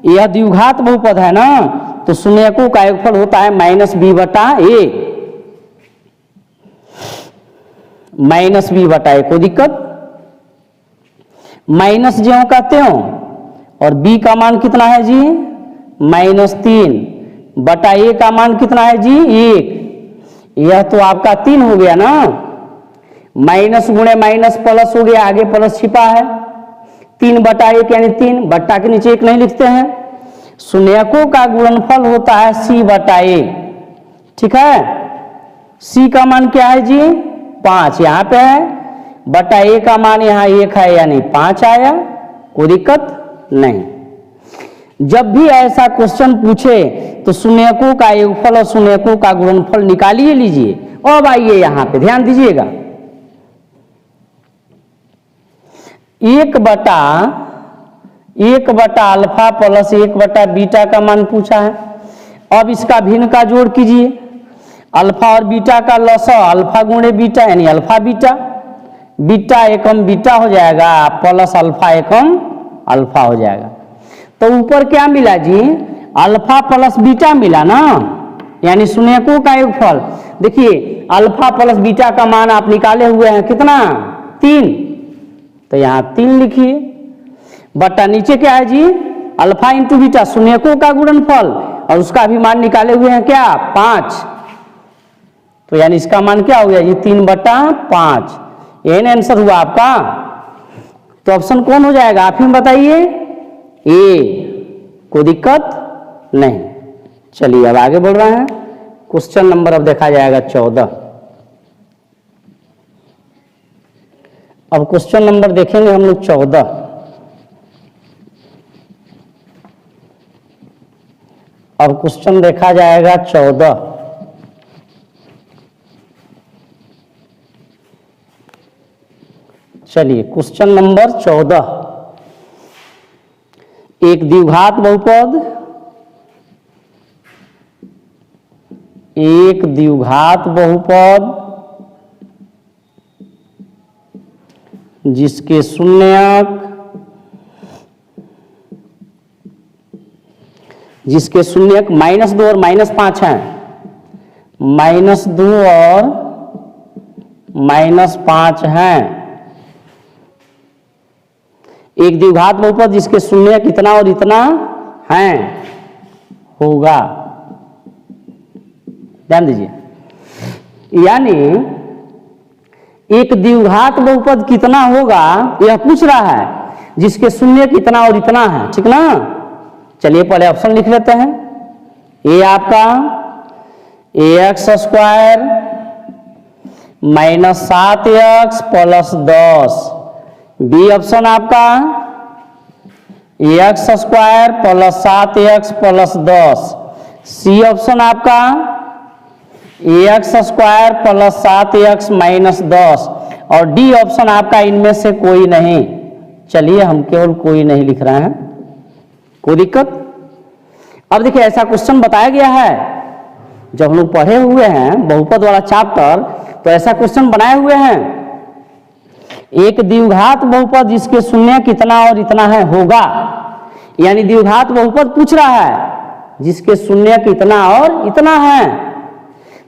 यह द्विघात बहुपद है ना, तो शून्यकों का योगफल होता है -b/a। -b/a कोई दिक्कत? माइनस ज्यों का त्यों, और b का मान कितना है जी -3 बटा a का मान कितना है जी 1। यह तो आपका 3 हो गया ना, माइनस गुणे माइनस प्लस हो गया, आगे प्लस छिपा है। 3/1 यानी 3, बट्टा के नीचे 1 नहीं लिखते हैं। शून्यकों का गुणनफल होता है c/a, ठीक है। c का मान क्या है जी 5 यहाँ पे है, बटा a का मान यहाँ 1 है यानी 5 आया, कोई दिक्कत नहीं। जब भी ऐसा क्वेश्चन पूछे तो शून्यकों का योगफल और शून्यकों का गुणनफल निकालिए लीजिए। अब आइए यहाँ पे ध्यान दीजिएगा, 1/α प्लस 1/β का मान पूछा है। अब इसका भिन्न का जोड़ कीजिए, अल्फा और बीटा का लसअ अल्फा गुणे बीटा यानी अल्फा बीटा, बीटा एकम बीटा हो जाएगा प्लस अल्फा एकम अल्फा हो जाएगा। तो ऊपर क्या मिला जी अल्फा प्लस बीटा मिला ना, यानी शून्यकों का योगफल। देखिए अल्फा प्लस बीटा का मान आप निकाले हुए हैं कितना 3, तो यहाँ 3 लिखिए, बट्टा नीचे क्या है जी अल्फा इंटू बीटा शून्यकों का गुणनफल और उसका भी मान निकाले हुए हैं क्या 5, तो यानी इसका मान क्या हो गया जी 3/5। यही आंसर हुआ आपका। तो ऑप्शन कौन हो जाएगा आप ही बताइए, ए। कोई दिक्कत नहीं। चलिए अब आगे बढ़ रहे हैं, क्वेश्चन नंबर अब देखा जाएगा 14। अब क्वेश्चन नंबर देखेंगे हम लोग 14। अब क्वेश्चन देखा जाएगा 14। चलिए क्वेश्चन नंबर 14, एक द्विघात बहुपद, एक द्विघात बहुपद जिसके शून्यक -2 और -5 हैं, -2 और -5 हैं। एक द्विघात बहुपद जिसके शून्य इतना और इतना हैं होगा। ध्यान दीजिए, यानी एक द्विघात बहुपद कितना होगा यह पूछ रहा है, जिसके शून्य इतना और इतना है, ठीक ना। चलिए पहले ऑप्शन लिख लेते हैं। ए आपका ax square -7x + 10, B option आपका ax square + 7x + 10, C option आपका ax स्क्वायर + 7x - 10 और डी ऑप्शन आपका इनमें से कोई नहीं। चलिए हम केवल कोई नहीं लिख रहे हैं, कोई दिक्कत। अब देखिए ऐसा क्वेश्चन बताया गया है, जब हम लोग पढ़े हुए हैं बहुपद वाला चैप्टर, तो ऐसा क्वेश्चन बनाए हुए हैं, एक द्विघात बहुपद जिसके शून्य कितना और इतना है होगा, यानी द्विघात बहुपद पूछ रहा है जिसके शून्य कितना और इतना है।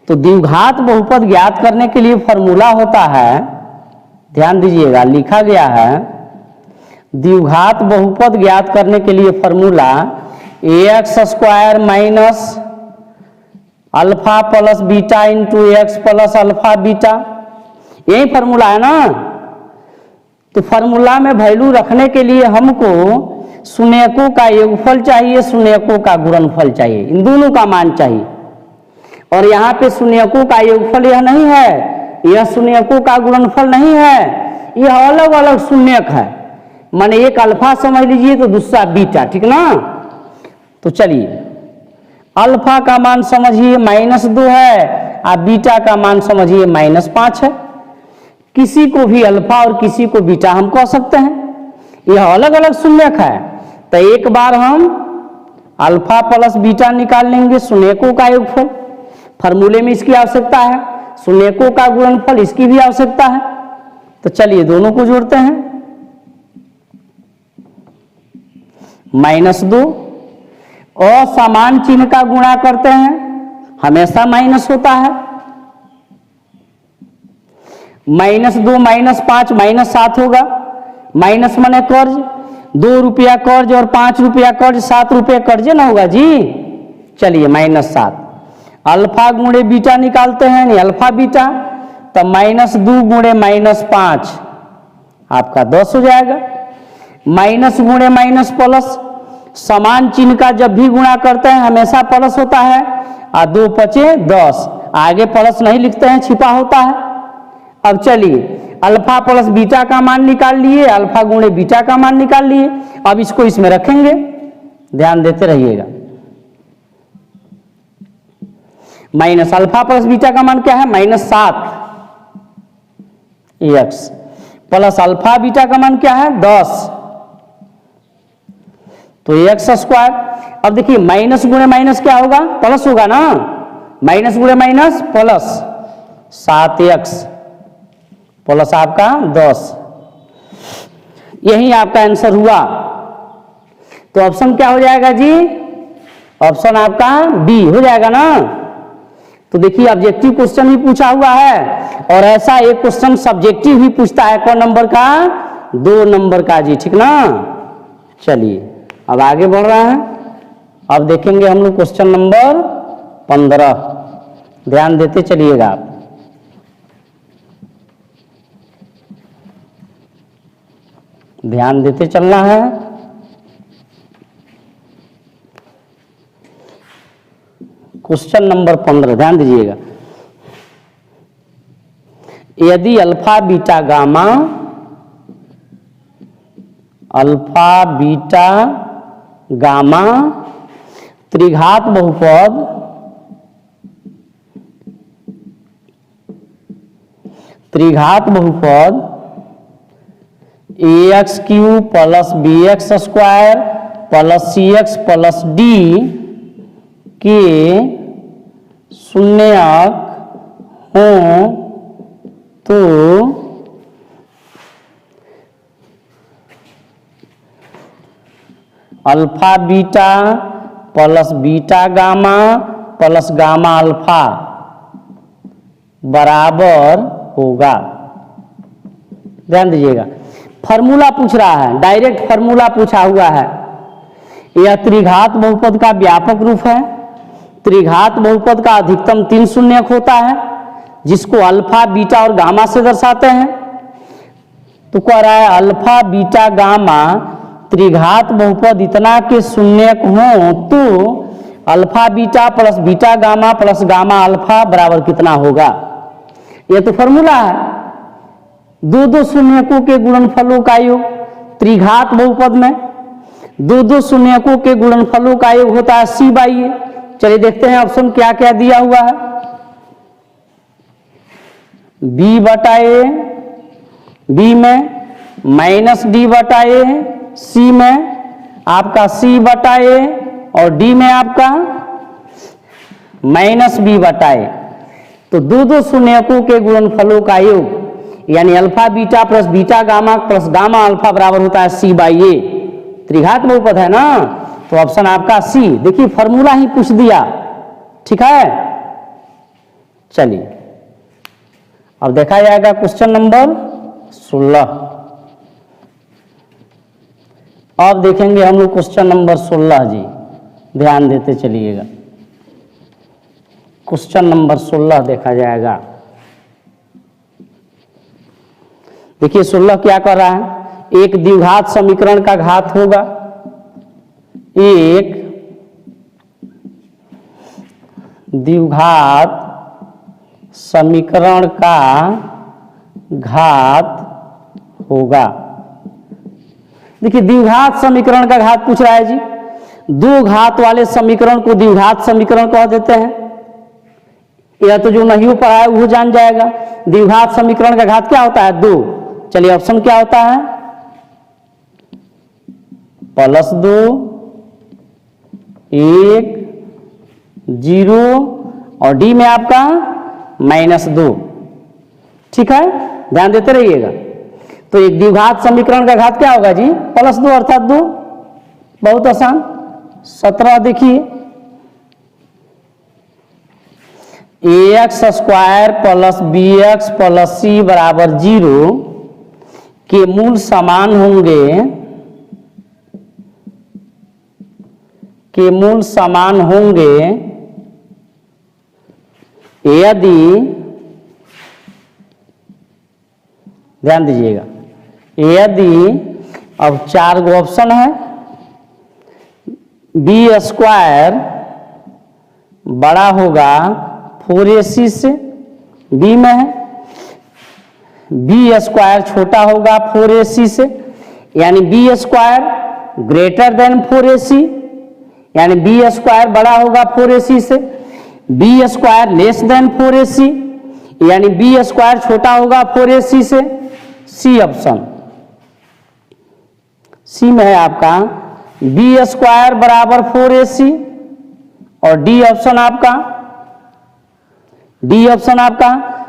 तो द्विघात बहुपद ज्ञात करने के लिए फॉर्मूला होता है, ध्यान दीजिएगा लिखा गया है, द्विघात बहुपद ज्ञात करने के लिए formula ax square minus alpha plus beta into x plus alpha beta, यही फॉर्मूला है ना। तो फॉर्मूला में वैल्यू रखने के लिए हमको शून्यकों का योगफल चाहिए, शून्यकों का गुणनफल चाहिए, इन दोनों का मान चाहिए। और यहाँ पे शून्यकों का योगफल यह नहीं है, यह शून्यकों का गुणनफल नहीं है, यह अलग अलग शून्यक है, माने एक अल्फा समझ लीजिए तो दूसरा बीटा, ठीक ना। तो चलिए अल्फा का मान समझिए -2 है और बीटा का मान समझिए -5 है। किसी को भी अल्फा और किसी को बीटा हम कह सकते हैं, यह अलग अलग शून्यक है। तो एक बार हम अल्फा प्लस बीटा निकाल लेंगे, शून्यकों का योगफल, फॉर्मूले में इसकी आवश्यकता है, शून्यकों का गुणनफल इसकी भी आवश्यकता है। तो चलिए दोनों को जोड़ते हैं, -2 और समान चिन्ह का गुणा करते हैं, हमेशा माइनस होता है, -2 -5 -7 होगा, माइनस माने कर्ज, 2 रुपया कर्ज और 5 रुपया कर्ज, 7 रुपये कर्ज ना होगा जी। चलिए -7, अल्फा गुणे बीटा निकालते हैं, यानी अल्फा बीटा, तो -2 गुणे -5 आपका 10 हो जाएगा, माइनस गुणे माइनस प्लस, समान चिन्ह का जब भी गुणा करते हैं हमेशा प्लस होता है, और 2 × 5 = 10, आगे प्लस नहीं लिखते हैं, छिपा होता है। अब चलिए अल्फा प्लस बीटा का मान निकाल लिए, अल्फा गुणे बीटा का मान निकाल लिए, अब इसको इसमें रखेंगे, ध्यान देते रहिएगा। माइनस अल्फा प्लस बीटा का मान क्या है, -7 x प्लस अल्फा बीटा का मान क्या है 10, तो x स्क्वायर। अब देखिए माइनस गुणे माइनस क्या होगा, प्लस होगा ना, माइनस गुणे माइनस प्लस, 7x प्लस आपका 10, यही आपका आंसर हुआ। तो ऑप्शन क्या हो जाएगा जी, ऑप्शन आपका बी हो जाएगा ना। तो देखिए ऑब्जेक्टिव क्वेश्चन भी पूछा हुआ है, और ऐसा एक क्वेश्चन सब्जेक्टिव भी पूछता है, कौन नंबर का, 2 नंबर का जी, ठीक ना। चलिए अब आगे बढ़ रहा है, अब देखेंगे हम लोग क्वेश्चन नंबर 15, ध्यान देते चलिएगा आप। ध्यान देते चलना है। क्वेश्चन नंबर 15 ध्यान दीजिएगा, यदि alpha beta gamma, alpha beta gamma त्रिघात बहुपद ax³ + bx² + cx + d के शून्यक हों तो alpha beta plus beta gamma plus gamma alpha बराबर होगा। ध्यान दीजिएगा, फॉर्मूला पूछ रहा है, डायरेक्ट फॉर्मूला पूछा हुआ है। यह त्रिघात बहुपद का व्यापक रूप है। त्रिघात बहुपद का अधिकतम 3 शून्यक होता है, जिसको अल्फा, बीटा और गामा से दर्शाते हैं। तो कह रहा है अल्फा, बीटा, गामा त्रिघात बहुपद इतना के शून्यक हो तो alpha beta plus beta gamma plus gamma alpha बराबर कितना होगा। यह तो फॉर्मूला है, दो दो शून्यकों के गुणनफलों का योग। त्रिघात बहुपद में दो दो शून्यकों के गुणनफलों का योग होता है c बाई ए। चलिए देखते हैं ऑप्शन क्या क्या दिया हुआ है। b बटा ए, b में माइनस डी बटा ए, c में आपका c बटा ए और d में आपका माइनस बी बटा ए। तो दो दो शून्यकों के गुणनफलों का योग यानी alpha beta plus beta gamma plus gamma alpha बराबर होता है c बाई ए। त्रिघात बहुपद है ना, तो ऑप्शन आपका सी। देखिए फॉर्मूला ही पूछ दिया, ठीक है। चलिए अब देखा जाएगा क्वेश्चन नंबर 16। अब देखेंगे हम लोग क्वेश्चन नंबर 16 जी, ध्यान देते चलिएगा। क्वेश्चन नंबर 16 देखा जाएगा। देखिए 16 क्या कर रहा है, एक द्विघात समीकरण का घात होगा, एक द्विघात समीकरण का घात होगा। देखिए द्विघात समीकरण का घात पूछ रहा है जी, दो घात वाले समीकरण को द्विघात समीकरण कह देते हैं। यह तो जो नहीं पढ़ा है वो जान जाएगा। द्विघात समीकरण का घात क्या होता है, 2। चलिए ऑप्शन क्या होता है, +2, 1, 0 और डी में आपका -2। ठीक है, ध्यान देते रहिएगा। तो एक द्विघात समीकरण का घात क्या होगा जी, +2 अर्थात 2। बहुत आसान। 17 देखिए, ax² + bx + c बराबर 0 के मूल समान होंगे, यदि, ध्यान दीजिएगा, यदि अब 4 गो ऑप्शन है, b² बड़ा होगा 4ac से, b में है, b² छोटा होगा 4ac से, यानी b² ग्रेटर देन 4ac, यानी b² बड़ा होगा 4ac से, b² लेस देन 4ac, यानी b² छोटा होगा 4ac से। सी ऑप्शन, सी में है आपका b² बराबर 4ac और डी ऑप्शन आपका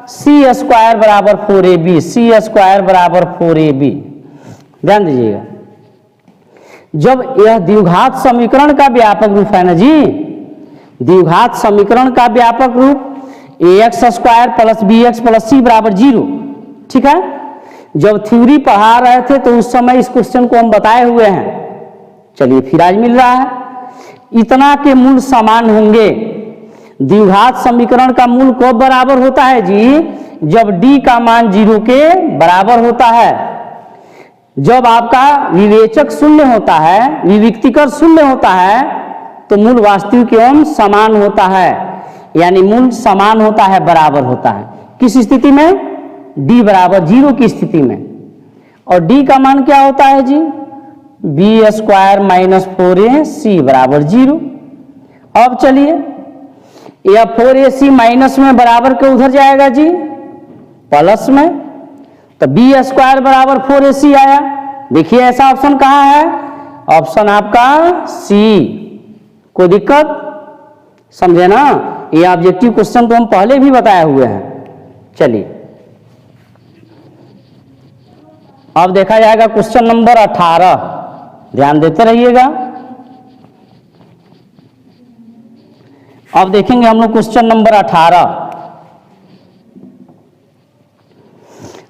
c² बराबर 4ab, c² बराबर 4ab। ध्यान दीजिएगा, जब यह द्विघात समीकरण का व्यापक रूप है ना जी, द्विघात समीकरण का व्यापक रूप ax² + bx + c बराबर 0। ठीक है, जब थ्योरी पढ़ा रहे थे तो उस समय इस क्वेश्चन को हम बताए हुए हैं। चलिए फिर आज मिल रहा है, इतना के मूल समान होंगे। द्विघात समीकरण का मूल कब बराबर होता है जी, जब d का मान 0 के बराबर होता है। जब आपका विवेचक शून्य होता है, विविक्तिकर शून्य होता है, तो मूल वास्तविक एवं समान होता है, यानी मूल समान होता है, बराबर होता है। किस स्थिति में, d बराबर 0 की स्थिति में। और d का मान क्या होता है जी, b² - 4ac बराबर 0। अब चलिए यह 4ac माइनस में बराबर के उधर जाएगा जी, प्लस में, तो b² बराबर 4ac आया। देखिए ऐसा ऑप्शन कहाँ है, ऑप्शन आपका सी। कोई दिक्कत, समझे ना, ये ऑब्जेक्टिव क्वेश्चन तो हम पहले भी बताए हुए हैं। चलिए अब देखा जाएगा क्वेश्चन नंबर 18, ध्यान देते रहिएगा। अब देखेंगे हम लोग क्वेश्चन नंबर 18।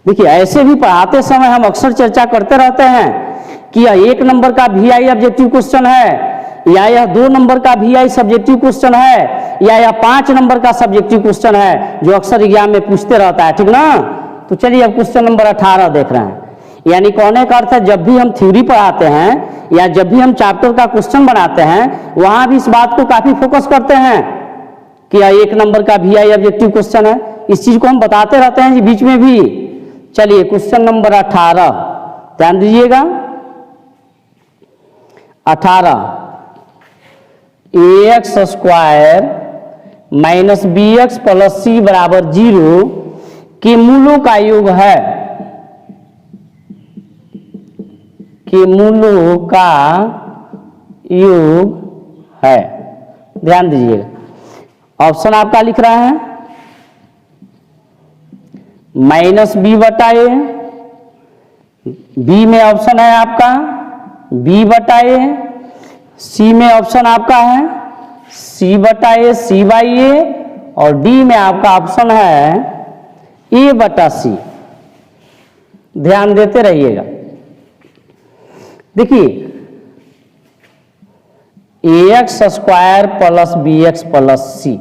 देखिए ऐसे भी पढ़ाते समय हम अक्सर चर्चा करते रहते हैं कि यह 1 नंबर का VI ऑब्जेक्टिव क्वेश्चन है, या यह 2 नंबर का VI सब्जेक्टिव क्वेश्चन है, या यह 5 नंबर का सब्जेक्टिव क्वेश्चन है जो अक्सर एग्जाम में पूछते रहता है, ठीक ना। तो चलिए अब क्वेश्चन नंबर 18 देख रहे हैं। यानी कहने का अर्थ है जब भी हम थ्योरी पढ़ाते हैं या जब भी हम चैप्टर का क्वेश्चन बनाते हैं वहां भी इस बात को काफी फोकस करते हैं कि यह 1 नंबर का VI ऑब्जेक्टिव क्वेश्चन है। इस चीज को हम बताते रहते हैं जी बीच में भी। चलिए क्वेश्चन नंबर 18 ध्यान दीजिएगा। 18 ax square minus bx plus c बराबर 0 के मूलों का योग है, के मूलों का योग है। ध्यान दीजिएगा ऑप्शन आपका लिख रहा है माइनस बी बटा ए, बी में ऑप्शन है आपका बी बटा ए, सी में ऑप्शन आपका है सी बटा ए सी बाई ए, और डी में आपका ऑप्शन है ए बटा सी। ध्यान देते रहिएगा। देखिए ax square plus bx plus c,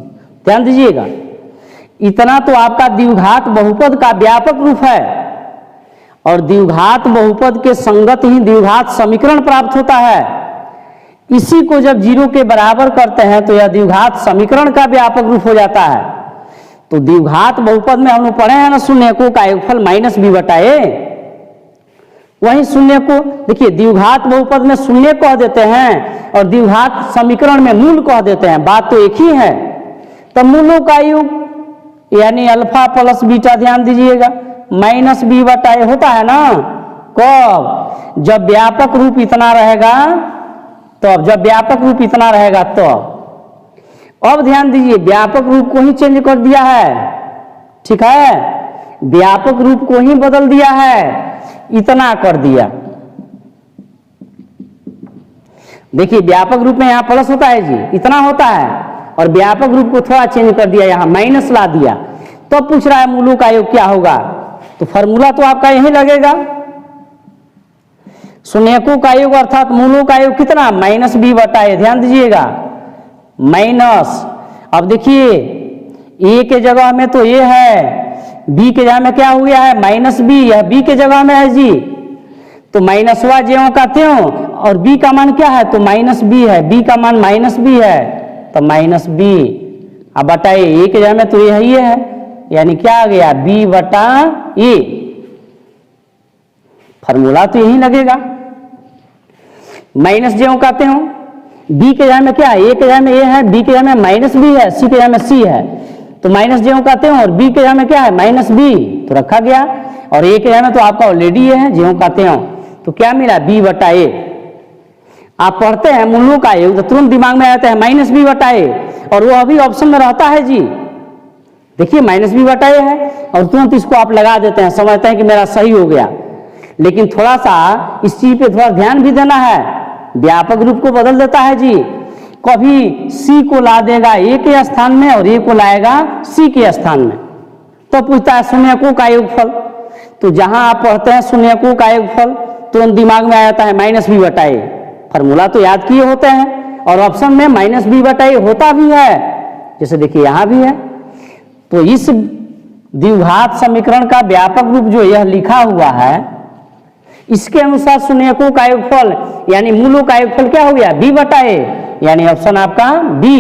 ध्यान दीजिएगा इतना तो आपका द्विघात बहुपद का व्यापक रूप है, और द्विघात बहुपद के संगत ही द्विघात समीकरण प्राप्त होता है। इसी को जब 0 के बराबर करते हैं तो यह द्विघात समीकरण का व्यापक रूप हो जाता है। तो द्विघात बहुपद में हम लोग पढ़े हैं ना शून्यकों का योगफल माइनस बी बटा ए, वही शून्य को देखिए द्विघात बहुपद में शून्य कह देते हैं और द्विघात समीकरण में मूल कह देते हैं, बात तो एक ही है। तो मूलों का योग यानी अल्फा प्लस बीटा, ध्यान दीजिएगा माइनस बी बटा ए होता है ना। कब? जब व्यापक रूप इतना रहेगा तब, जब व्यापक रूप इतना रहेगा तब। अब ध्यान दीजिए व्यापक रूप को ही चेंज कर दिया है, ठीक है, व्यापक रूप को ही बदल दिया है, इतना कर दिया। देखिए व्यापक रूप में यहां प्लस होता है जी, इतना होता है, और व्यापक रूप को थोड़ा चेंज कर दिया, यहां माइनस ला दिया। तो पूछ रहा है मूलों का योग क्या होगा, तो फॉर्मूला तो आपका यही लगेगा शून्यकों का योग अर्थात मूलों का योग कितना माइनस बी बटा ए। ध्यान दीजिएगा माइनस, अब देखिए ए के जगह में तो ये है, बी के जगह में क्या हो गया है माइनस बी, यह बी के जगह में है जी, तो माइनस वा ज्यों का त्यों, और बी का मान क्या है तो माइनस बी है, बी का मान माइनस बी है तो माइनस बी। अब बटाए ए के जगह में तो ये है, यानी क्या आ गया बी बटा ए। फॉर्मूला तो यही लगेगा, माइनस ज्यों कहते हो, बी के जगह में क्या है, ए के जगह में ए है, बी के जगह में माइनस बी है, सी के जगह में सी है, तो माइनस ज्यों कहते हो, और बी के जगह में क्या है माइनस बी, तो रखा गया, और ए के जगह में तो आपका ऑलरेडी ये है ज्यों कहते हो, तो क्या मिला बी बटा ए। आप पढ़ते हैं मूलों का योग तो तुरंत दिमाग में आता है माइनस बी बटा ए, और वो अभी ऑप्शन में रहता है जी, देखिए माइनस बी बटा ए है, और तुरंत इसको आप लगा देते हैं, समझते हैं कि मेरा सही हो गया। लेकिन थोड़ा सा इस चीज पे थोड़ा ध्यान भी देना है, व्यापक रूप को बदल देता है जी, कभी सी को ला देगा ए के स्थान में और ए को लाएगा सी के स्थान में, तो पूछता है शून्यकों का योगफल। तो जहां आप पढ़ते हैं शून्यकों का योगफल तुरंत दिमाग में आ जाता है माइनस बी बटा ए, फॉर्मूला तो याद किए होते हैं, और ऑप्शन में माइनस बी बटा ए होता भी है, जैसे देखिए यहां भी है। तो इस द्विघात समीकरण का व्यापक रूप जो यह लिखा हुआ है, इसके अनुसार शून्यकों का योगफल यानी मूलों का योगफल क्या हो गया बी बटा ए, यानी ऑप्शन आपका बी,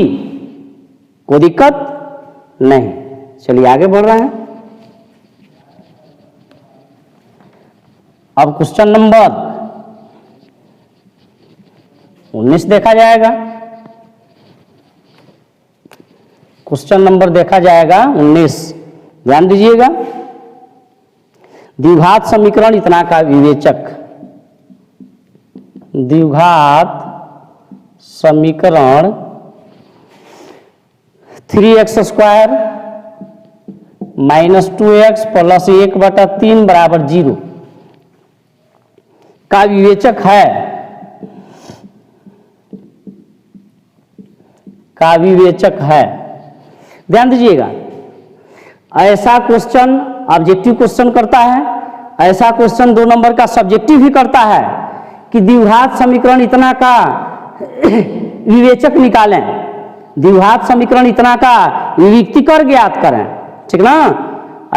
कोई दिक्कत नहीं। चलिए आगे बढ़ रहे हैं। अब क्वेश्चन नंबर 19 देखा जाएगा, क्वेश्चन नंबर देखा जाएगा 19, ध्यान दीजिएगा। द्विघात समीकरण इतना का विवेचक, द्विघात समीकरण 3x square minus 2x plus 1 बटा 3 बराबर 0 का विवेचक है, का विवेचक है। ध्यान दीजिएगा ऐसा क्वेश्चन ऑब्जेक्टिव क्वेश्चन करता है, ऐसा क्वेश्चन 2 नंबर का सब्जेक्टिव भी करता है कि द्विघात समीकरण इतना का विवेचक निकालें। द्विघात समीकरण इतना का विविक्तिकर ज्ञात करें, ठीक ना।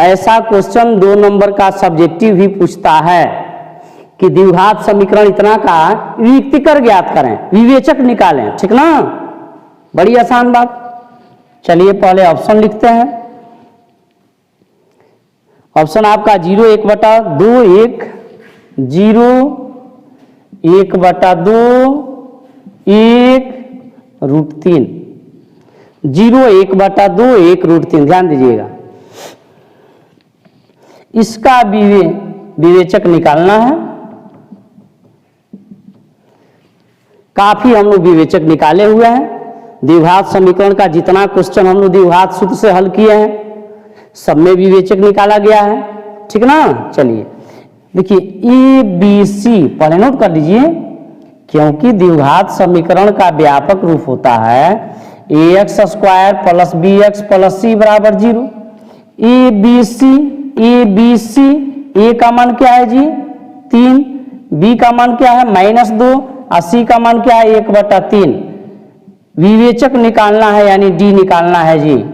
ऐसा क्वेश्चन 2 नंबर का सब्जेक्टिव भी पूछता है कि द्विघात समीकरण इतना का विविक्तिकर ज्ञात करें, विवेचक निकालें, ठीक ना। बड़ी आसान बात। चलिए पहले ऑप्शन लिखते हैं। ऑप्शन आपका 0 1/2 1 0 1/2 1 √3 0 1/2 1 √3। ध्यान दीजिएगा, इसका विवेचक निकालना है। काफी हम लोग विवेचक निकाले हुए हैं। द्विघात समीकरण का जितना क्वेश्चन हम लोग द्विघात सूत्र से हल किए हैं सब में विवेचक निकाला गया है, ठीक ना। चलिए देखिए ए बी सी पहले नोट कर लीजिए, क्योंकि द्विघात समीकरण का व्यापक रूप होता है ax² + bx + c = 0। A B C, ए का मान क्या है जी 3, बी का मान क्या है -2 और सी का मान क्या है 1/3। विवेचक निकालना है यानी डी निकालना है जी,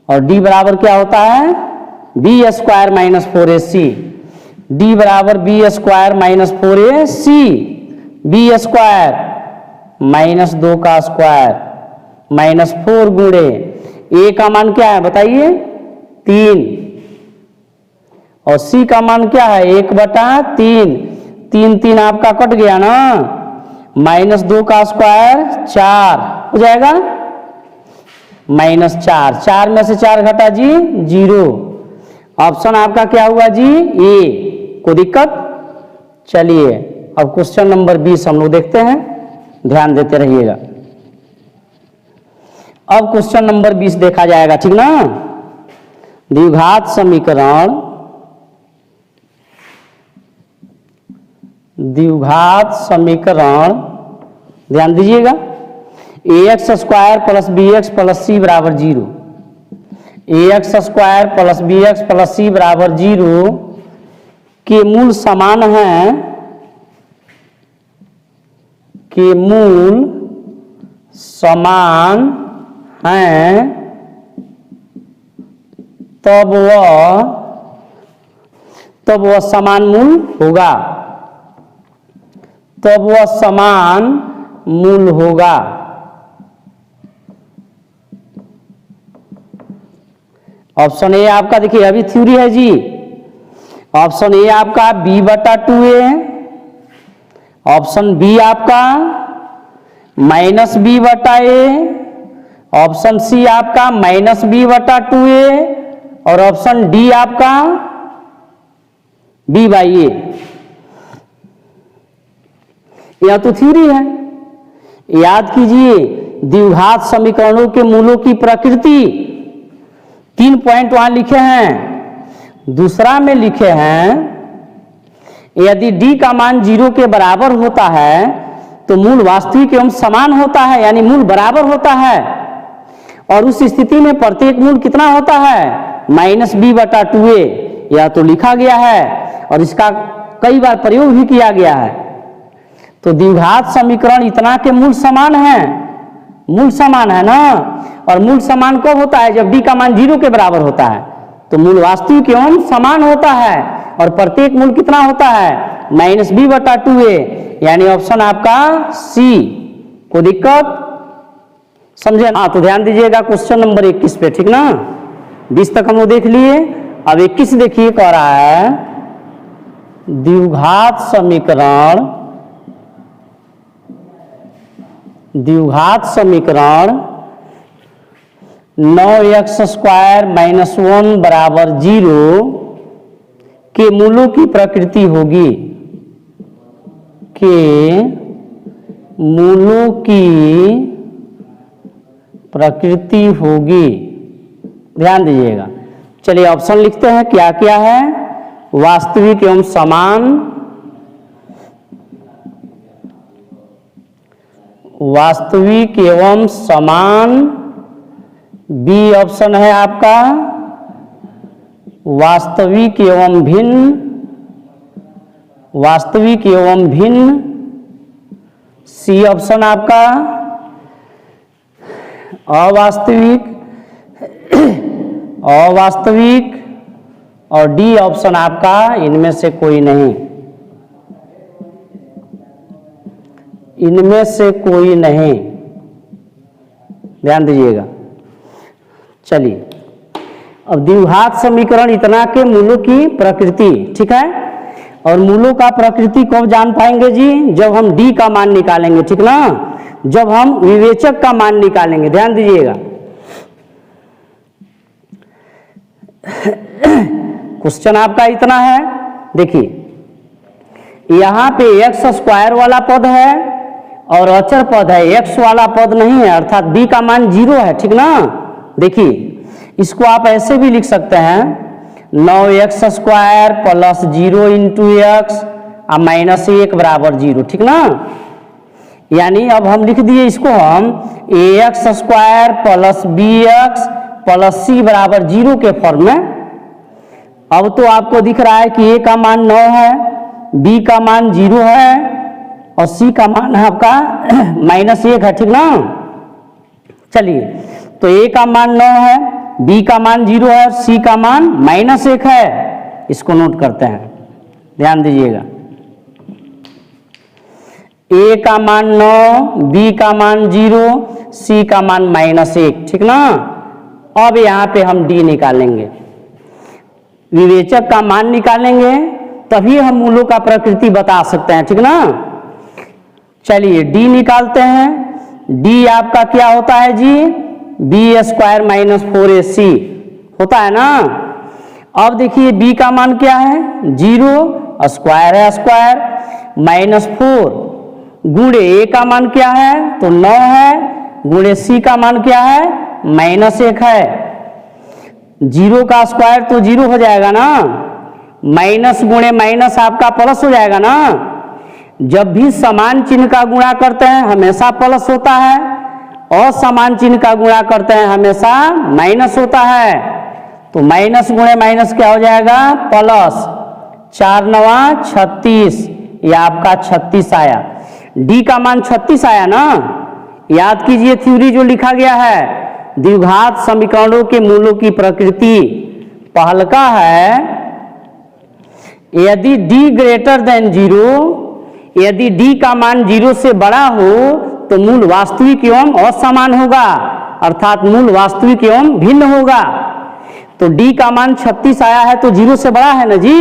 और डी बराबर क्या होता है b² - 4ac। डी बराबर b² - 4ac, b² -2 का स्क्वायर -4 गुणे a का मान क्या है बताइए 3, और c का मान क्या है 1/3। 3 3 आपका कट गया ना, -2 का स्क्वायर 4 हो जाएगा, -4, 4 में से 4 घटा जी 0। ऑप्शन आपका क्या हुआ जी ए। कोई दिक्कत। चलिए अब क्वेश्चन नंबर 20 हम लोग देखते हैं, ध्यान देते रहिएगा। अब क्वेश्चन नंबर 20 देखा जाएगा, ठीक ना। द्विघात समीकरण ध्यान दीजिएगा ax² + bx + c = 0। ax² + bx + c = 0 के मूल समान हैं, तब वह समान मूल होगा, ऑप्शन ए आपका देखिए अभी थ्योरी है जी। ऑप्शन ए आपका b/2a है, ऑप्शन बी आपका -b/a, ऑप्शन सी आपका -b/2a, और ऑप्शन डी आपका b/a। यह तो थ्योरी है। याद कीजिए द्विघात समीकरणों के मूलों की प्रकृति 3 पॉइंट वहां लिखे हैं। दूसरा में लिखे हैं यदि d का मान 0 के बराबर होता है तो मूल वास्तविक एवं समान होता है, यानी मूल बराबर होता है, और उस स्थिति में प्रत्येक मूल कितना होता है -b/2a। यह तो लिखा गया है और इसका कई बार प्रयोग भी किया गया है। तो द्विघात समीकरण इतना के मूल समान है ना, और मूल समान कब होता है जब d का मान 0 के बराबर होता है, तो मूल वास्तविक एवं समान होता है, और प्रत्येक मूल कितना होता है -b/2a, यानी ऑप्शन आपका सी। कोई दिक्कत समझे ना। तो ध्यान दीजिएगा क्वेश्चन नंबर 21 पे, ठीक ना। 20 तक हम लोग देख लिए, अब 21 देखिए कह रहा है द्विघात समीकरण 9x² - 1 = 0 के मूलों की प्रकृति होगी, ध्यान दीजिएगा। चलिए ऑप्शन लिखते हैं क्या क्या है। वास्तविक एवं समान, बी ऑप्शन है आपका वास्तविक एवं भिन्न, सी ऑप्शन आपका अवास्तविक, अवास्तविक, और डी ऑप्शन आपका इनमें से कोई नहीं, इनमें से कोई नहीं, ध्यान दीजिएगा। चलिए, अब द्विघात समीकरण इतना के मूलों की प्रकृति, ठीक है। और मूलों का प्रकृति कब जान पाएंगे जी? जब हम डी का मान निकालेंगे, ठीक ना, जब हम विवेचक का मान निकालेंगे। ध्यान दीजिएगा, क्वेश्चन आपका इतना है, देखिए यहां पे एक्स स्क्वायर वाला पद है और अचर पद है, एक्स वाला पद नहीं है, अर्थात बी का मान 0 है, ठीक ना। देखिए इसको आप ऐसे भी लिख सकते हैं, 9x square plus 0 into x और माइनस 1 बराबर 0, ठीक ना। यानी अब हम लिख दिए इसको हम ax square plus bx plus c बराबर 0 के फॉर्म में। अब तो आपको दिख रहा है कि a का मान 9 है, b का मान 0 है और c का मान है आपका माइनस 1 है, ठीक ना। चलिए, तो a का मान 9 है, b का मान 0 है, c का मान माइनस 1 है। इसको नोट करते हैं, ध्यान दीजिएगा। a का मान 9, b का मान 0, c का मान माइनस 1, ठीक ना। अब यहाँ पे हम d निकालेंगे, विवेचक का मान निकालेंगे, तभी हम मूलों का प्रकृति बता सकते हैं, ठीक ना। चलिए d निकालते हैं। d आपका क्या होता है जी? बी स्क्वायर माइनस 4ac होता है ना। अब देखिए b का मान क्या है? 0, स्क्वायर है स्क्वायर, माइनस 4 गुणे a का मान क्या है? तो 9 है, गुणे c का मान क्या है? माइनस 1 है। 0 का स्क्वायर तो 0 हो जाएगा ना, माइनस गुणे माइनस आपका प्लस हो जाएगा ना। जब भी समान चिन्ह का गुणा करते हैं हमेशा प्लस होता है, और समान चिन्ह का गुणा करते हैं हमेशा माइनस होता है। तो माइनस गुणे माइनस क्या हो जाएगा? प्लस। 4 9 36, यह आपका 36 आया। डी का मान 36 आया ना। याद कीजिए थ्योरी जो लिखा गया है, द्विघात समीकरणों के मूलों की प्रकृति। पहलका है, यदि d ग्रेटर देन 0, यदि d का मान 0 से बड़ा हो तो मूल वास्तविक एवं असमान होगा, अर्थात मूल वास्तविक एवं भिन्न होगा। तो d का मान 36 आया है तो 0 से बड़ा है ना जी,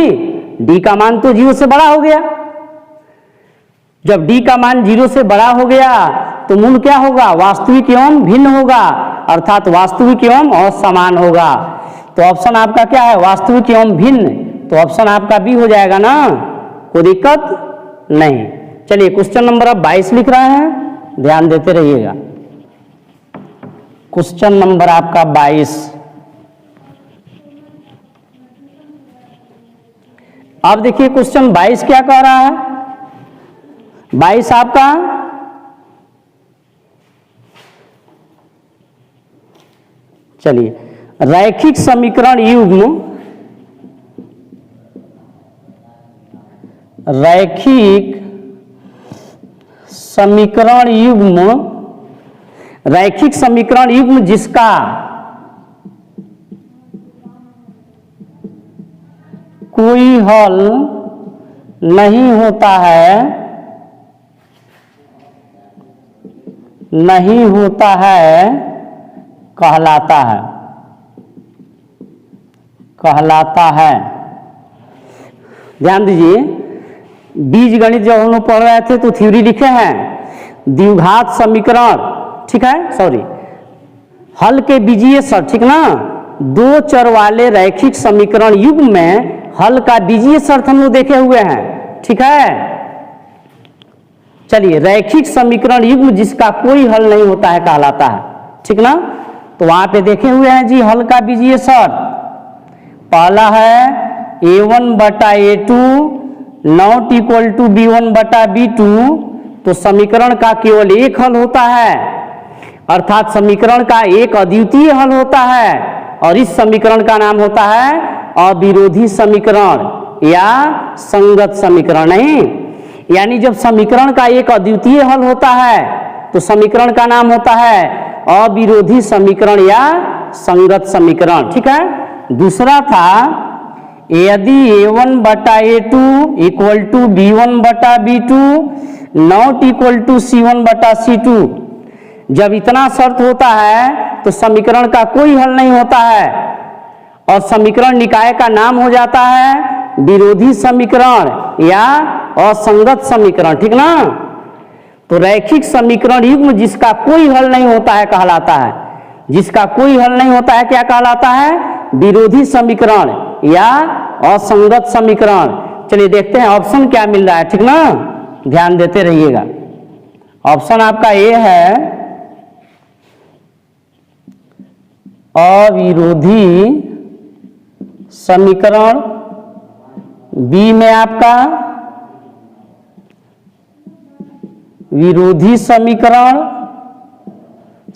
d का मान तो 0 से बड़ा हो गया। जब d का मान 0 से बड़ा हो गया तो मूल क्या होगा? वास्तविक एवं भिन्न होगा, अर्थात वास्तविक एवं असमान होगा। तो ऑप्शन आपका क्या है? वास्तविक एवं भिन्न। तो ऑप्शन आपका बी हो जाएगा ना, कोई दिक्कत नहीं। चलिए क्वेश्चन नंबर अब 22 लिख रहे हैं, ध्यान देते रहिएगा। क्वेश्चन नंबर आपका 22। अब देखिए क्वेश्चन 22 क्या कह रहा है? 22 आपका चलिए रैखिक समीकरण युग्म, रैखिक समीकरण युग्म, रैखिक समीकरण युग्म जिसका कोई हल नहीं होता है, नहीं होता है, कहलाता है, कहलाता है। ध्यान दीजिए, बीज गणित जब हम लोग पढ़ रहे थे तो थ्योरी लिखे हैं द्विघात समीकरण, ठीक है, सॉरी, हल के बीजीय शर्त, ठीक ना। 2 चर वाले रैखिक समीकरण युग्म में हल का बीजीय शर्त हम लोग देखे हुए हैं, ठीक है। चलिए रैखिक समीकरण युग्म जिसका कोई हल नहीं होता है कहलाता है, ठीक ना। तो वहां पे देखे हुए हैं जी हल का बीजीय शर्त। पहला है a1 बटा a2 not equal to b1 बटा b2, तो समीकरण का केवल एक हल होता है, अर्थात समीकरण का एक अद्वितीय हल होता है, और इस समीकरण का नाम होता है अविरोधी समीकरण या संगत समीकरण। नहीं, यानी जब समीकरण का एक अद्वितीय हल होता है तो समीकरण का नाम होता है अविरोधी समीकरण या संगत समीकरण। ठीक है। दूसरा था यदि a1 बटा a2 इक्वल टू b1 बटा b2 not equal to c1 बटा c2, जब इतना शर्त होता है तो समीकरण का कोई हल नहीं होता है और समीकरण निकाय का नाम हो जाता है विरोधी समीकरण या असंगत समीकरण। ठीक ना। तो रैखिक समीकरण युग्म जिसका कोई हल नहीं होता है कहलाता है, जिसका कोई हल नहीं होता है क्या कहलाता है? विरोधी समीकरण या असंगत समीकरण। चलिए देखते हैं ऑप्शन क्या मिल रहा है। ठीक ना, ध्यान देते रहिएगा। ऑप्शन आपका ए है अविरोधी समीकरण, बी में आपका विरोधी समीकरण,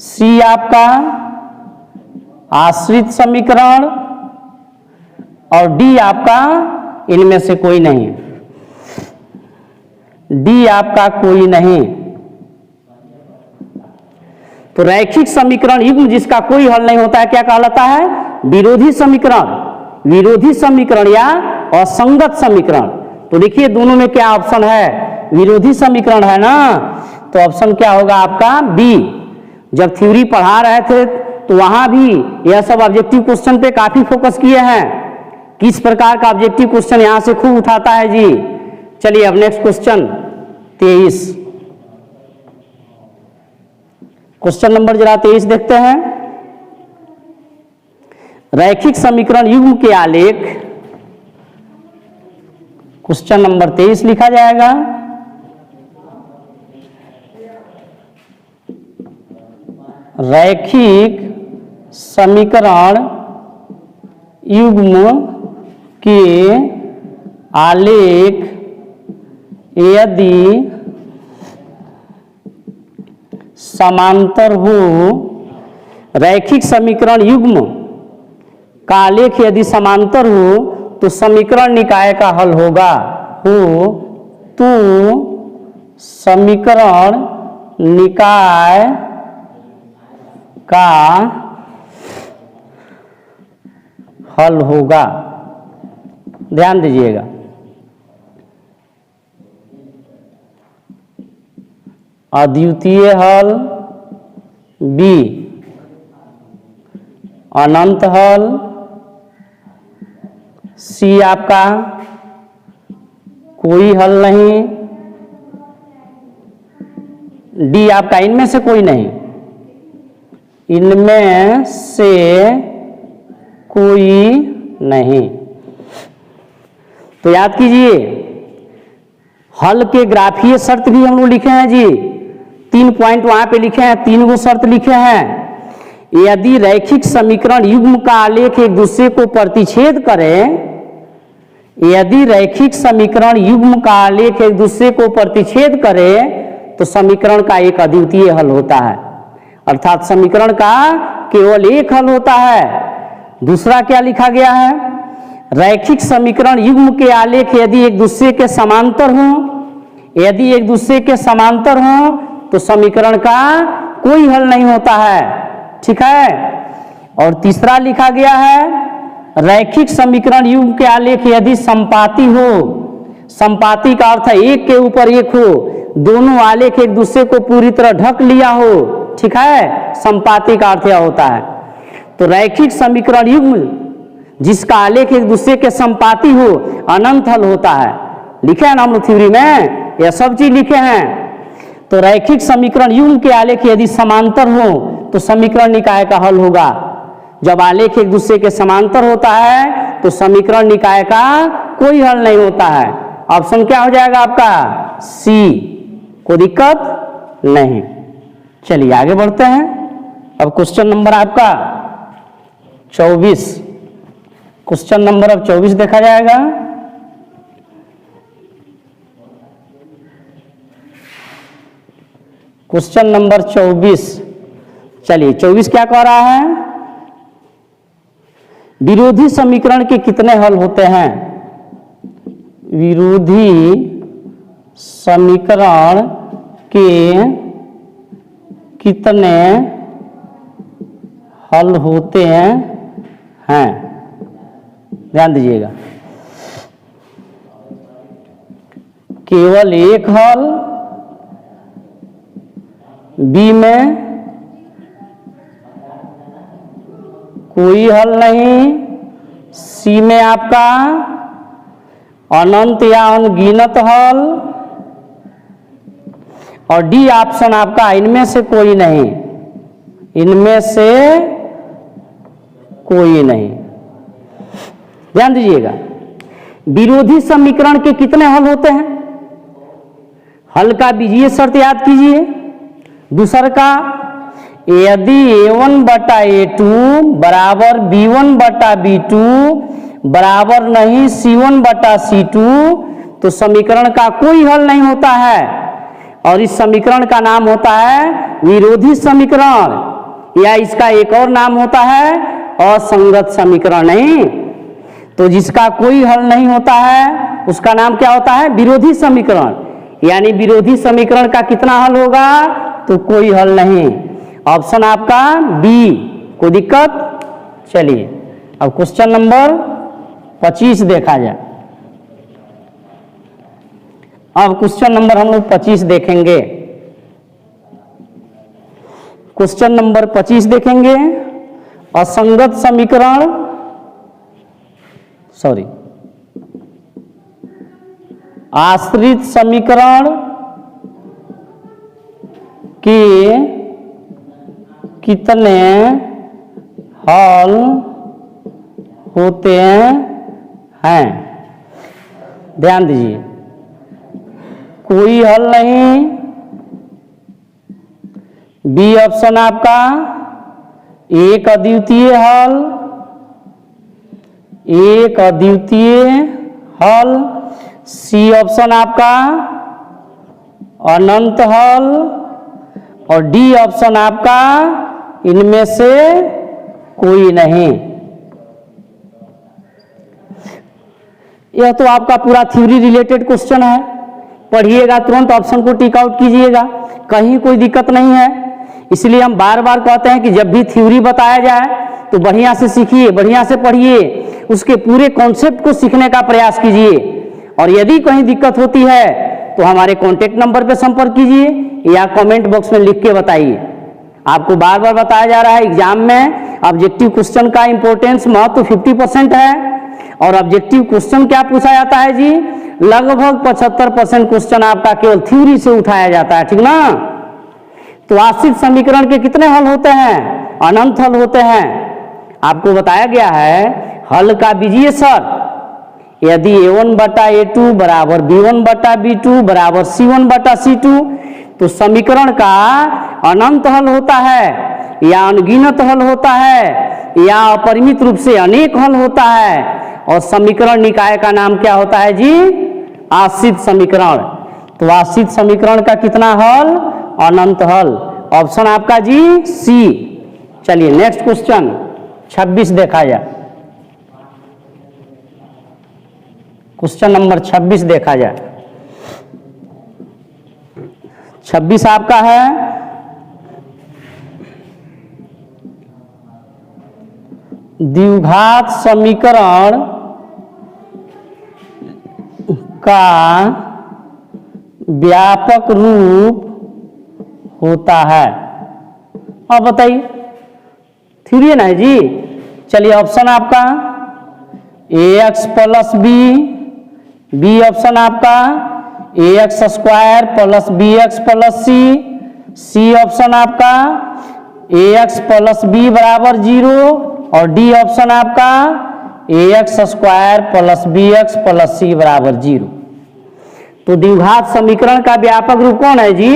सी आपका आश्रित समीकरण और डी आपका इनमें से कोई नहीं, डी आपका कोई नहीं। तो रैखिक समीकरण युग्म जिसका कोई हल नहीं होता है क्या कहलाता है? विरोधी समीकरण, विरोधी समीकरण या असंगत समीकरण। तो देखिए दोनों में क्या ऑप्शन है? विरोधी समीकरण है ना, तो ऑप्शन क्या होगा आपका? बी। जब थ्योरी पढ़ा रहे थे तो वहां भी यह सब ऑब्जेक्टिव क्वेश्चन पे काफी फोकस किए हैं। किस प्रकार का ऑब्जेक्टिव क्वेश्चन यहां से खूब उठाता है जी। चलिए अब नेक्स्ट क्वेश्चन 23, क्वेश्चन नंबर जरा 23 देखते हैं। रैखिक समीकरण युग्म के आलेख, क्वेश्चन नंबर 23 लिखा जाएगा। रैखिक समीकरण युग्म के आलेख यदि समांतर हो, रैखिक समीकरण युग्म का आलेख यदि समांतर हो तो समीकरण निकाय का हल होगा। हो तो समीकरण निकाय का हल होगा। ध्यान दीजिएगा। अद्वितीय हल, बी अनंत हल, सी आपका कोई हल नहीं, डी आपका इनमें से कोई नहीं, इनमें से कोई नहीं। तो याद कीजिए हल के ग्राफीय शर्त भी हम लोग लिखे हैं जी, 3 पॉइंट वहां पे लिखे हैं, 3 गो शर्त लिखे हैं। यदि रैखिक समीकरण युग्म का आलेख एक दूसरे को प्रतिच्छेद करे, यदि रैखिक समीकरण युग्म का आलेख एक दूसरे को प्रतिच्छेद करे तो समीकरण का एक अद्वितीय हल होता है, अर्थात समीकरण का केवल एक हल होता है। दूसरा क्या लिखा गया है? रैखिक समीकरण युग्म के आलेख यदि एक दूसरे के समांतर हो, यदि एक दूसरे के समांतर हो तो समीकरण का कोई हल नहीं होता है। ठीक है। और तीसरा लिखा गया है रैखिक समीकरण युग्म के आलेख यदि संपाती हो, संपाती का अर्थ है एक के ऊपर एक हो, दोनों आलेख एक दूसरे को पूरी तरह ढक लिया हो। ठीक है, संपाती का अर्थ यह होता है। तो रैखिक समीकरण युग्म जिसका आलेख एक दूसरे के संपाती हो अनंत हल होता है। लिखे हैं ना हम लोग थ्योरी में, यह सब चीज लिखे हैं। तो रैखिक समीकरण युग्म के आलेख यदि समांतर हो तो समीकरण निकाय का हल होगा। जब आलेख एक दूसरे के समांतर होता है तो समीकरण निकाय का कोई हल नहीं होता है। ऑप्शन क्या हो जाएगा आपका? सी। कोई दिक्कत नहीं। चलिए आगे बढ़ते हैं। अब क्वेश्चन नंबर आपका 24, क्वेश्चन नंबर अब 24 देखा जाएगा। क्वेश्चन नंबर 24, चलिए 24 क्या कह रहा है? विरोधी समीकरण के कितने हल होते हैं? विरोधी समीकरण के कितने हल होते हैं ध्यान दीजिएगा, केवल एक हल, बी में कोई हल नहीं, सी में आपका अनंत या अनगिनत हल, और डी ऑप्शन आपका इनमें से कोई नहीं, इनमें से कोई नहीं। ध्यान दीजिएगा, विरोधी समीकरण के कितने हल होते हैं? हल का बीजीय शर्त याद कीजिए। दूसरा का, यदि a1 बटा a2 बराबर b1 बटा b2 बराबर नहीं c1 बटा c2 तो समीकरण का कोई हल नहीं होता है, और इस समीकरण का नाम होता है विरोधी समीकरण, या इसका एक और नाम होता है असंगत समीकरण। नहीं तो जिसका कोई हल नहीं होता है उसका नाम क्या होता है? विरोधी समीकरण। यानी विरोधी समीकरण का कितना हल होगा? तो कोई हल नहीं। ऑप्शन आपका बी। कोई दिक्कत? चलिए अब क्वेश्चन नंबर 25 देखा जाए। अब क्वेश्चन नंबर हम लोग 25 देखेंगे। क्वेश्चन नंबर 25 देखेंगे। असंगत समीकरण, सॉरी, आश्रित समीकरण के कितने हल होते हैं? ध्यान दीजिए, कोई हल नहीं। बी ऑप्शन आपका एक अद्वितीय हल, एक अद्वितीय हल। सी ऑप्शन आपका अनंत हल, और डी ऑप्शन आपका इनमें से कोई नहीं। यह तो आपका पूरा थ्योरी रिलेटेड क्वेश्चन है, पढ़िएगा तुरंत ऑप्शन को टिक आउट कीजिएगा, कहीं कोई दिक्कत नहीं है। इसलिए हम बार बार कहते हैं कि जब भी थ्योरी बताया जाए तो बढ़िया से सीखिए, बढ़िया से पढ़िए, उसके पूरे कॉन्सेप्ट को सीखने का प्रयास कीजिए। और यदि कहीं दिक्कत होती है तो हमारे कॉन्टेक्ट नंबर पर संपर्क कीजिए या कमेंट बॉक्स में लिख के बताइए। आपको बार बार बताया जा रहा है एग्जाम में ऑब्जेक्टिव क्वेश्चन का इंपॉर्टेंस महत्व 50% है, और ऑब्जेक्टिव क्वेश्चन क्या पूछा जाता है जी? लगभग 75% क्वेश्चन आपका केवल थ्योरी से उठाया जाता है, ठीक ना? तो आश्रित समीकरण के कितने हल होते हैं? अनंत हल होते हैं। आपको बताया गया है हल का बीजीय शर्त, यदि a1 बटा a2 बराबर b1 बटा b2 बराबर c1 बटा c2 तो समीकरण का अनंत हल होता है या अनगिनत हल होता है या अपरिमित रूप से अनेक हल होता है, और समीकरण निकाय का नाम क्या होता है जी? आश्रित समीकरण। तो आश्रित समीकरण का कितना हल? अनंत हल। ऑप्शन आपका जी सी। चलिए नेक्स्ट क्वेश्चन 26 देखा जाए। क्वेश्चन नंबर 26 देखा जाए। 26 आपका है द्विघात समीकरण का व्यापक रूप होता है। अब बताइए, थ्योरी है ना जी? चलिए ऑप्शन आपका ax प्लस बी ऑप्शन आपका ax square plus bx plus c option आपका ax प्लस बी बराबर 0, और डी ऑप्शन आपका ax square plus bx plus c बराबर 0। तो द्विघात समीकरण का व्यापक रूप कौन है जी?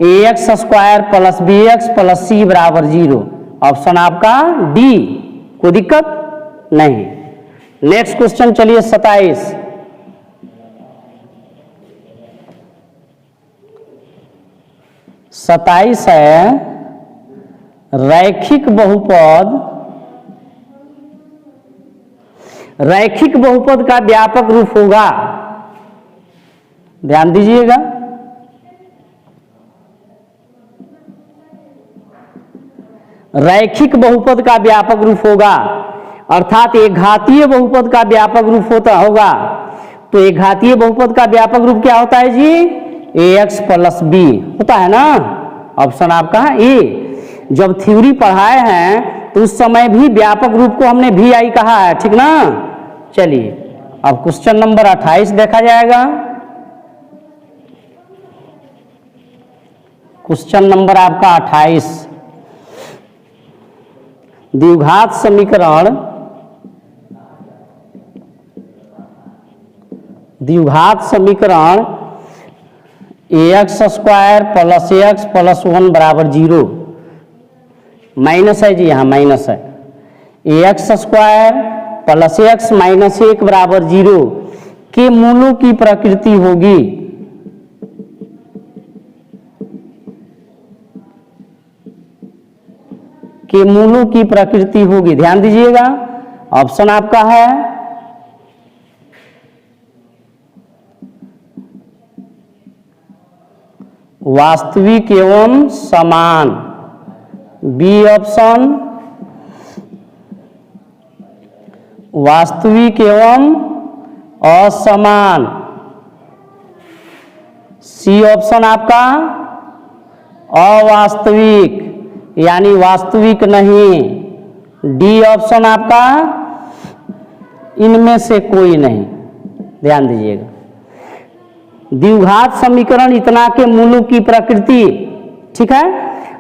ax square plus bx plus c बराबर 0। ऑप्शन आपका डी। कोई दिक्कत नहीं। नेक्स्ट क्वेश्चन चलिए 27। है रैखिक बहुपद। रैखिक बहुपद का व्यापक रूप होगा, ध्यान दीजिएगा, रैखिक बहुपद का व्यापक रूप होगा, अर्थात एक घातीय बहुपद का व्यापक रूप होगा। तो एक घातीय बहुपद का व्यापक रूप क्या होता है जी? ax प्लस बी होता है ना। ऑप्शन आपका ए। जब थ्योरी पढ़ाए हैं तो उस समय भी व्यापक रूप को हमने भी आई कहा है, ठीक ना। चलिए अब क्वेश्चन नंबर 28 देखा जाएगा। क्वेश्चन नंबर आपका 28, द्विघात समीकरण ax square plus x plus 1 बराबर 0, माइनस है जी, यहाँ माइनस है। ax square plus x minus 1 बराबर 0 के मूलों की प्रकृति होगी। के मूलों की प्रकृति होगी, ध्यान दीजिएगा। ऑप्शन आपका है वास्तविक एवं समान, बी ऑप्शन वास्तविक एवं असमान, सी ऑप्शन आपका अवास्तविक यानी वास्तविक नहीं, डी ऑप्शन आपका इनमें से कोई नहीं। ध्यान दीजिएगा, द्विघात समीकरण इतना के मूलों की प्रकृति, ठीक है।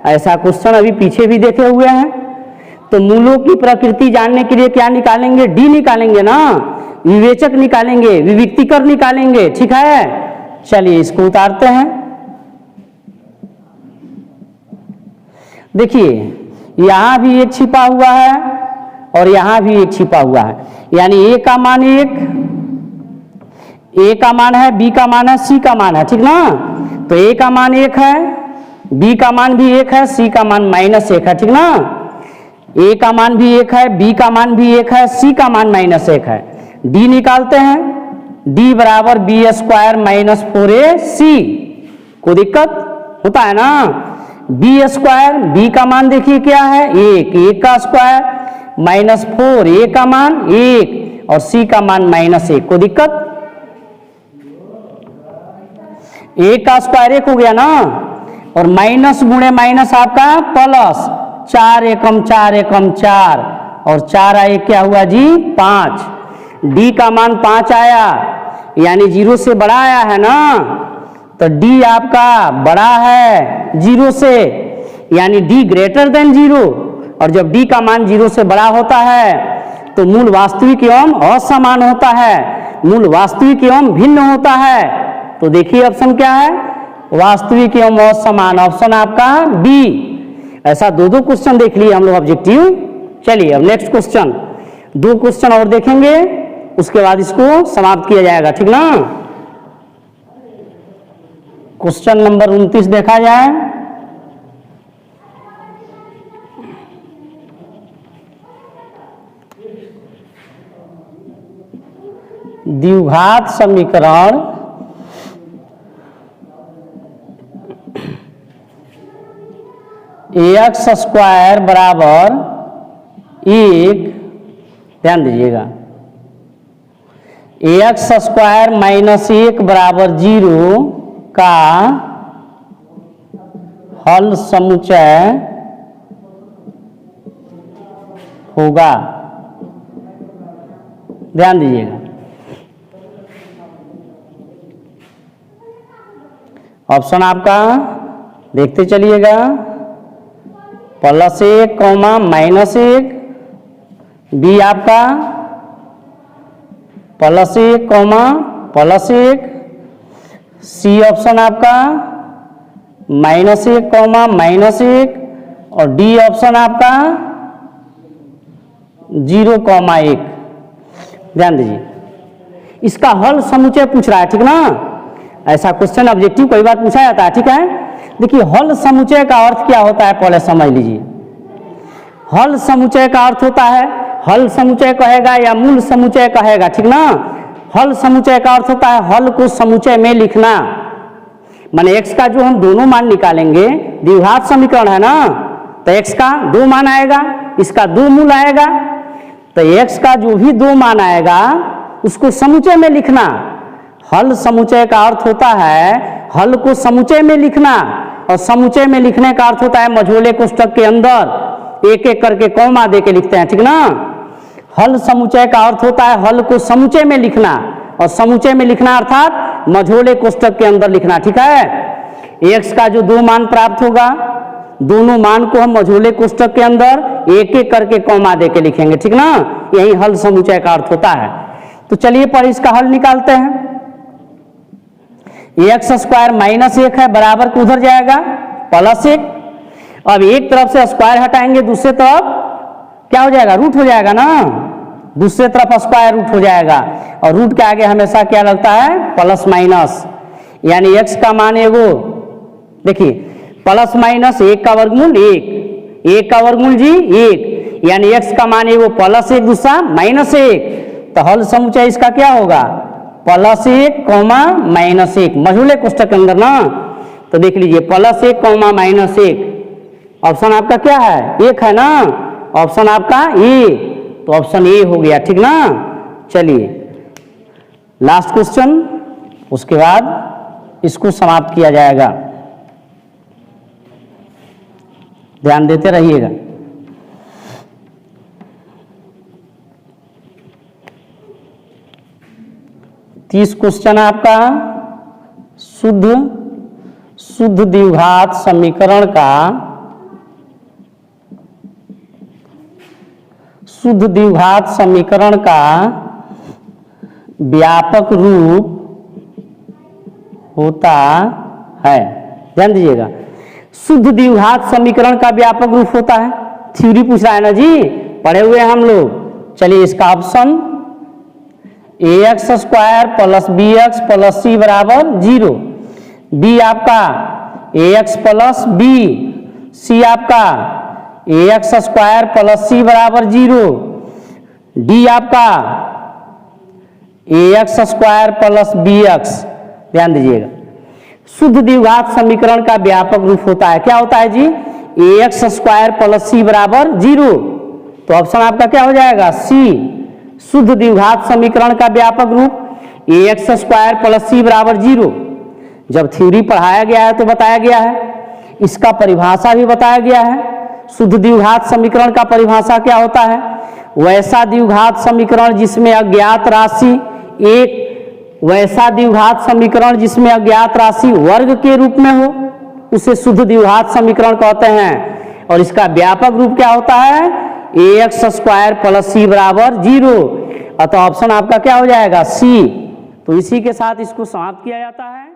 ऐसा क्वेश्चन अभी पीछे भी देखे हुए हैं। तो मूलों की प्रकृति जानने के लिए क्या निकालेंगे? डी निकालेंगे ना, विवेचक निकालेंगे, विविक्तिकर निकालेंगे, ठीक है। चलिए इसको उतारते हैं। देखिए यहां भी एक छिपा हुआ है और यहां भी एक छिपा हुआ है, यानी ए का मान 1, ए का मान है, बी का मान है, सी का मान है, ठीक ना। तो ए का मान 1 है, बी का मान भी 1 है, सी का मान -1 है, ठीक ना। ए का मान भी 1 है, बी का मान भी 1 है, सी का मान -1 है। डी निकालते हैं, डी बराबर बी स्क्वायर माइनस 4ac, कोई दिक्कत होता है ना। बी स्क्वायर, बी का मान देखिए क्या है 1, 1 का स्क्वायर -4, ए का मान 1 और सी का मान -1, कोई दिक्कत। ए का स्क्वायर 1 हो गया ना, और माइनस गुणे माइनस आपका प्लस, 4 एकम 4 एकम 4 और 4 आए क्या हुआ जी 5। डी का मान 5 आया, यानी 0 से बड़ा आया है ना। तो डी आपका बड़ा है 0 से, यानी डी ग्रेटर देन 0। और जब डी का मान 0 से बड़ा होता है तो मूल वास्तविक एवं असमान होता है, मूल वास्तविक एवं भिन्न होता है। तो देखिए ऑप्शन क्या है, वास्तविक एवं असमान, ऑप्शन आपका बी। ऐसा दो क्वेश्चन देख लिए हम लोग ऑब्जेक्टिव। चलिए अब नेक्स्ट क्वेश्चन, 2 क्वेश्चन और देखेंगे, उसके बाद इसको समाप्त किया जाएगा, ठीक ना। क्वेश्चन नंबर 29 देखा जाए। द्विघात समीकरण एक्स स्क्वायर बराबर 1, ध्यान दीजिएगा, एक्स स्क्वायर माइनस 1 बराबर 0 का हल समुच्चय होगा। ध्यान दीजिएगा, ऑप्शन आपका देखते चलिएगा, +1, -1, बी आपका +1, +1, सी ऑप्शन आपका -1, -1 और डी ऑप्शन आपका 0, 1। ध्यान दीजिए, इसका हल समुच्चय पूछ रहा है, ठीक ना। ऐसा क्वेश्चन ऑब्जेक्टिव कई बार पूछा जाता है, ठीक है। देखिए हल समुच्चय का अर्थ क्या होता है पहले समझ लीजिए। हल समुच्चय का अर्थ होता है, हल समुच्चय कहेगा या मूल समुच्चय कहेगा, ठीक ना। हल समुच्चय का अर्थ होता है हल को समुच्चय में लिखना, माने x का जो हम दोनों मान निकालेंगे, द्विघात समीकरण है ना, तो x का 2 मान आएगा, इसका 2 मूल आएगा। तो x का जो भी 2 मान आएगा उसको समुच्चय में लिखना। हल समुच्चय का अर्थ होता है हल को समुच्चय में लिखना, और समुच्चय में लिखने का अर्थ होता है मझोले कोष्ठक के अंदर एक एक करके कॉमा दे के लिखते हैं, ठीक ना। हल समुच्चय का अर्थ होता है हल को समुच्चय में लिखना, और समुच्चय में लिखना अर्थात मझोले कोष्ठक के अंदर लिखना, ठीक है। x का जो 2 मान प्राप्त होगा, दोनों मान को हम मझोले कोष्ठक के अंदर एक एक करके कॉमा दे के लिखेंगे, ठीक ना। यही हल समुच्चय का अर्थ होता है। तो चलिए पर इसका हल निकालते हैं। x स्क्वायर माइनस 1 है, बराबर को उधर जाएगा प्लस 1। अब एक तरफ से स्क्वायर हटाएंगे, दूसरे तरफ क्या हो जाएगा, रूट हो जाएगा ना। दूसरे तरफ स्क्वायर रूट हो जाएगा, और रूट के आगे हमेशा क्या लगता है, प्लस माइनस। यानी x का मान है वो, देखिए प्लस माइनस 1 का वर्गमूल 1, 1 का वर्गमूल जी 1, यानी x का मान है वो प्लस 1 दूसरा माइनस 1। तो हल समुच्चय इसका क्या होगा, प्लस 1 कॉमा माइनस 1, मझोले कोष्ठक के अंदर ना। तो देख लीजिए प्लस 1 कॉमा माइनस 1, ऑप्शन आपका क्या है, 1 है ना। ऑप्शन आपका ए, तो ऑप्शन ए हो गया, ठीक ना। चलिए लास्ट क्वेश्चन, उसके बाद इसको समाप्त किया जाएगा, ध्यान देते रहिएगा। तीस क्वेश्चन आपका शुद्ध द्विघात समीकरण का शुद्ध द्विघात समीकरण का व्यापक रूप होता है। ध्यान दीजिएगा, शुद्ध द्विघात समीकरण का व्यापक रूप होता है। थ्योरी पूछ रहा है ना जी, पढ़े हुए हैं हम लोग। चलिए इसका option ax square plus B x plus c बराबर 0, बी आपका ax प्लस बी, सी आपका ax स्क्वायर प्लस सी बराबर 0, डी आपका ax square plus B X. ध्यान दीजिएगा, शुद्ध द्विघात समीकरण का व्यापक रूप होता है, क्या होता है जी, ax स्क्वायर प्लस सी बराबर 0। तो ऑप्शन आपका क्या हो जाएगा, सी। शुद्ध द्विघात समीकरण का व्यापक रूप ax स्क्वायर प्लस सी बराबर 0। जब थ्योरी पढ़ाया गया है तो बताया गया है, इसका परिभाषा भी बताया गया है। शुद्ध द्विघात समीकरण का परिभाषा क्या होता है, वैसा द्विघात समीकरण जिसमें अज्ञात राशि एक, वैसा द्विघात समीकरण जिसमें अज्ञात राशि वर्ग के रूप में हो, उसे शुद्ध द्विघात समीकरण कहते हैं। और इसका व्यापक रूप क्या होता है, ax स्क्वायर प्लस सी बराबर 0। अतः ऑप्शन आपका क्या हो जाएगा, सी। तो इसी के साथ इसको समाप्त किया जाता है।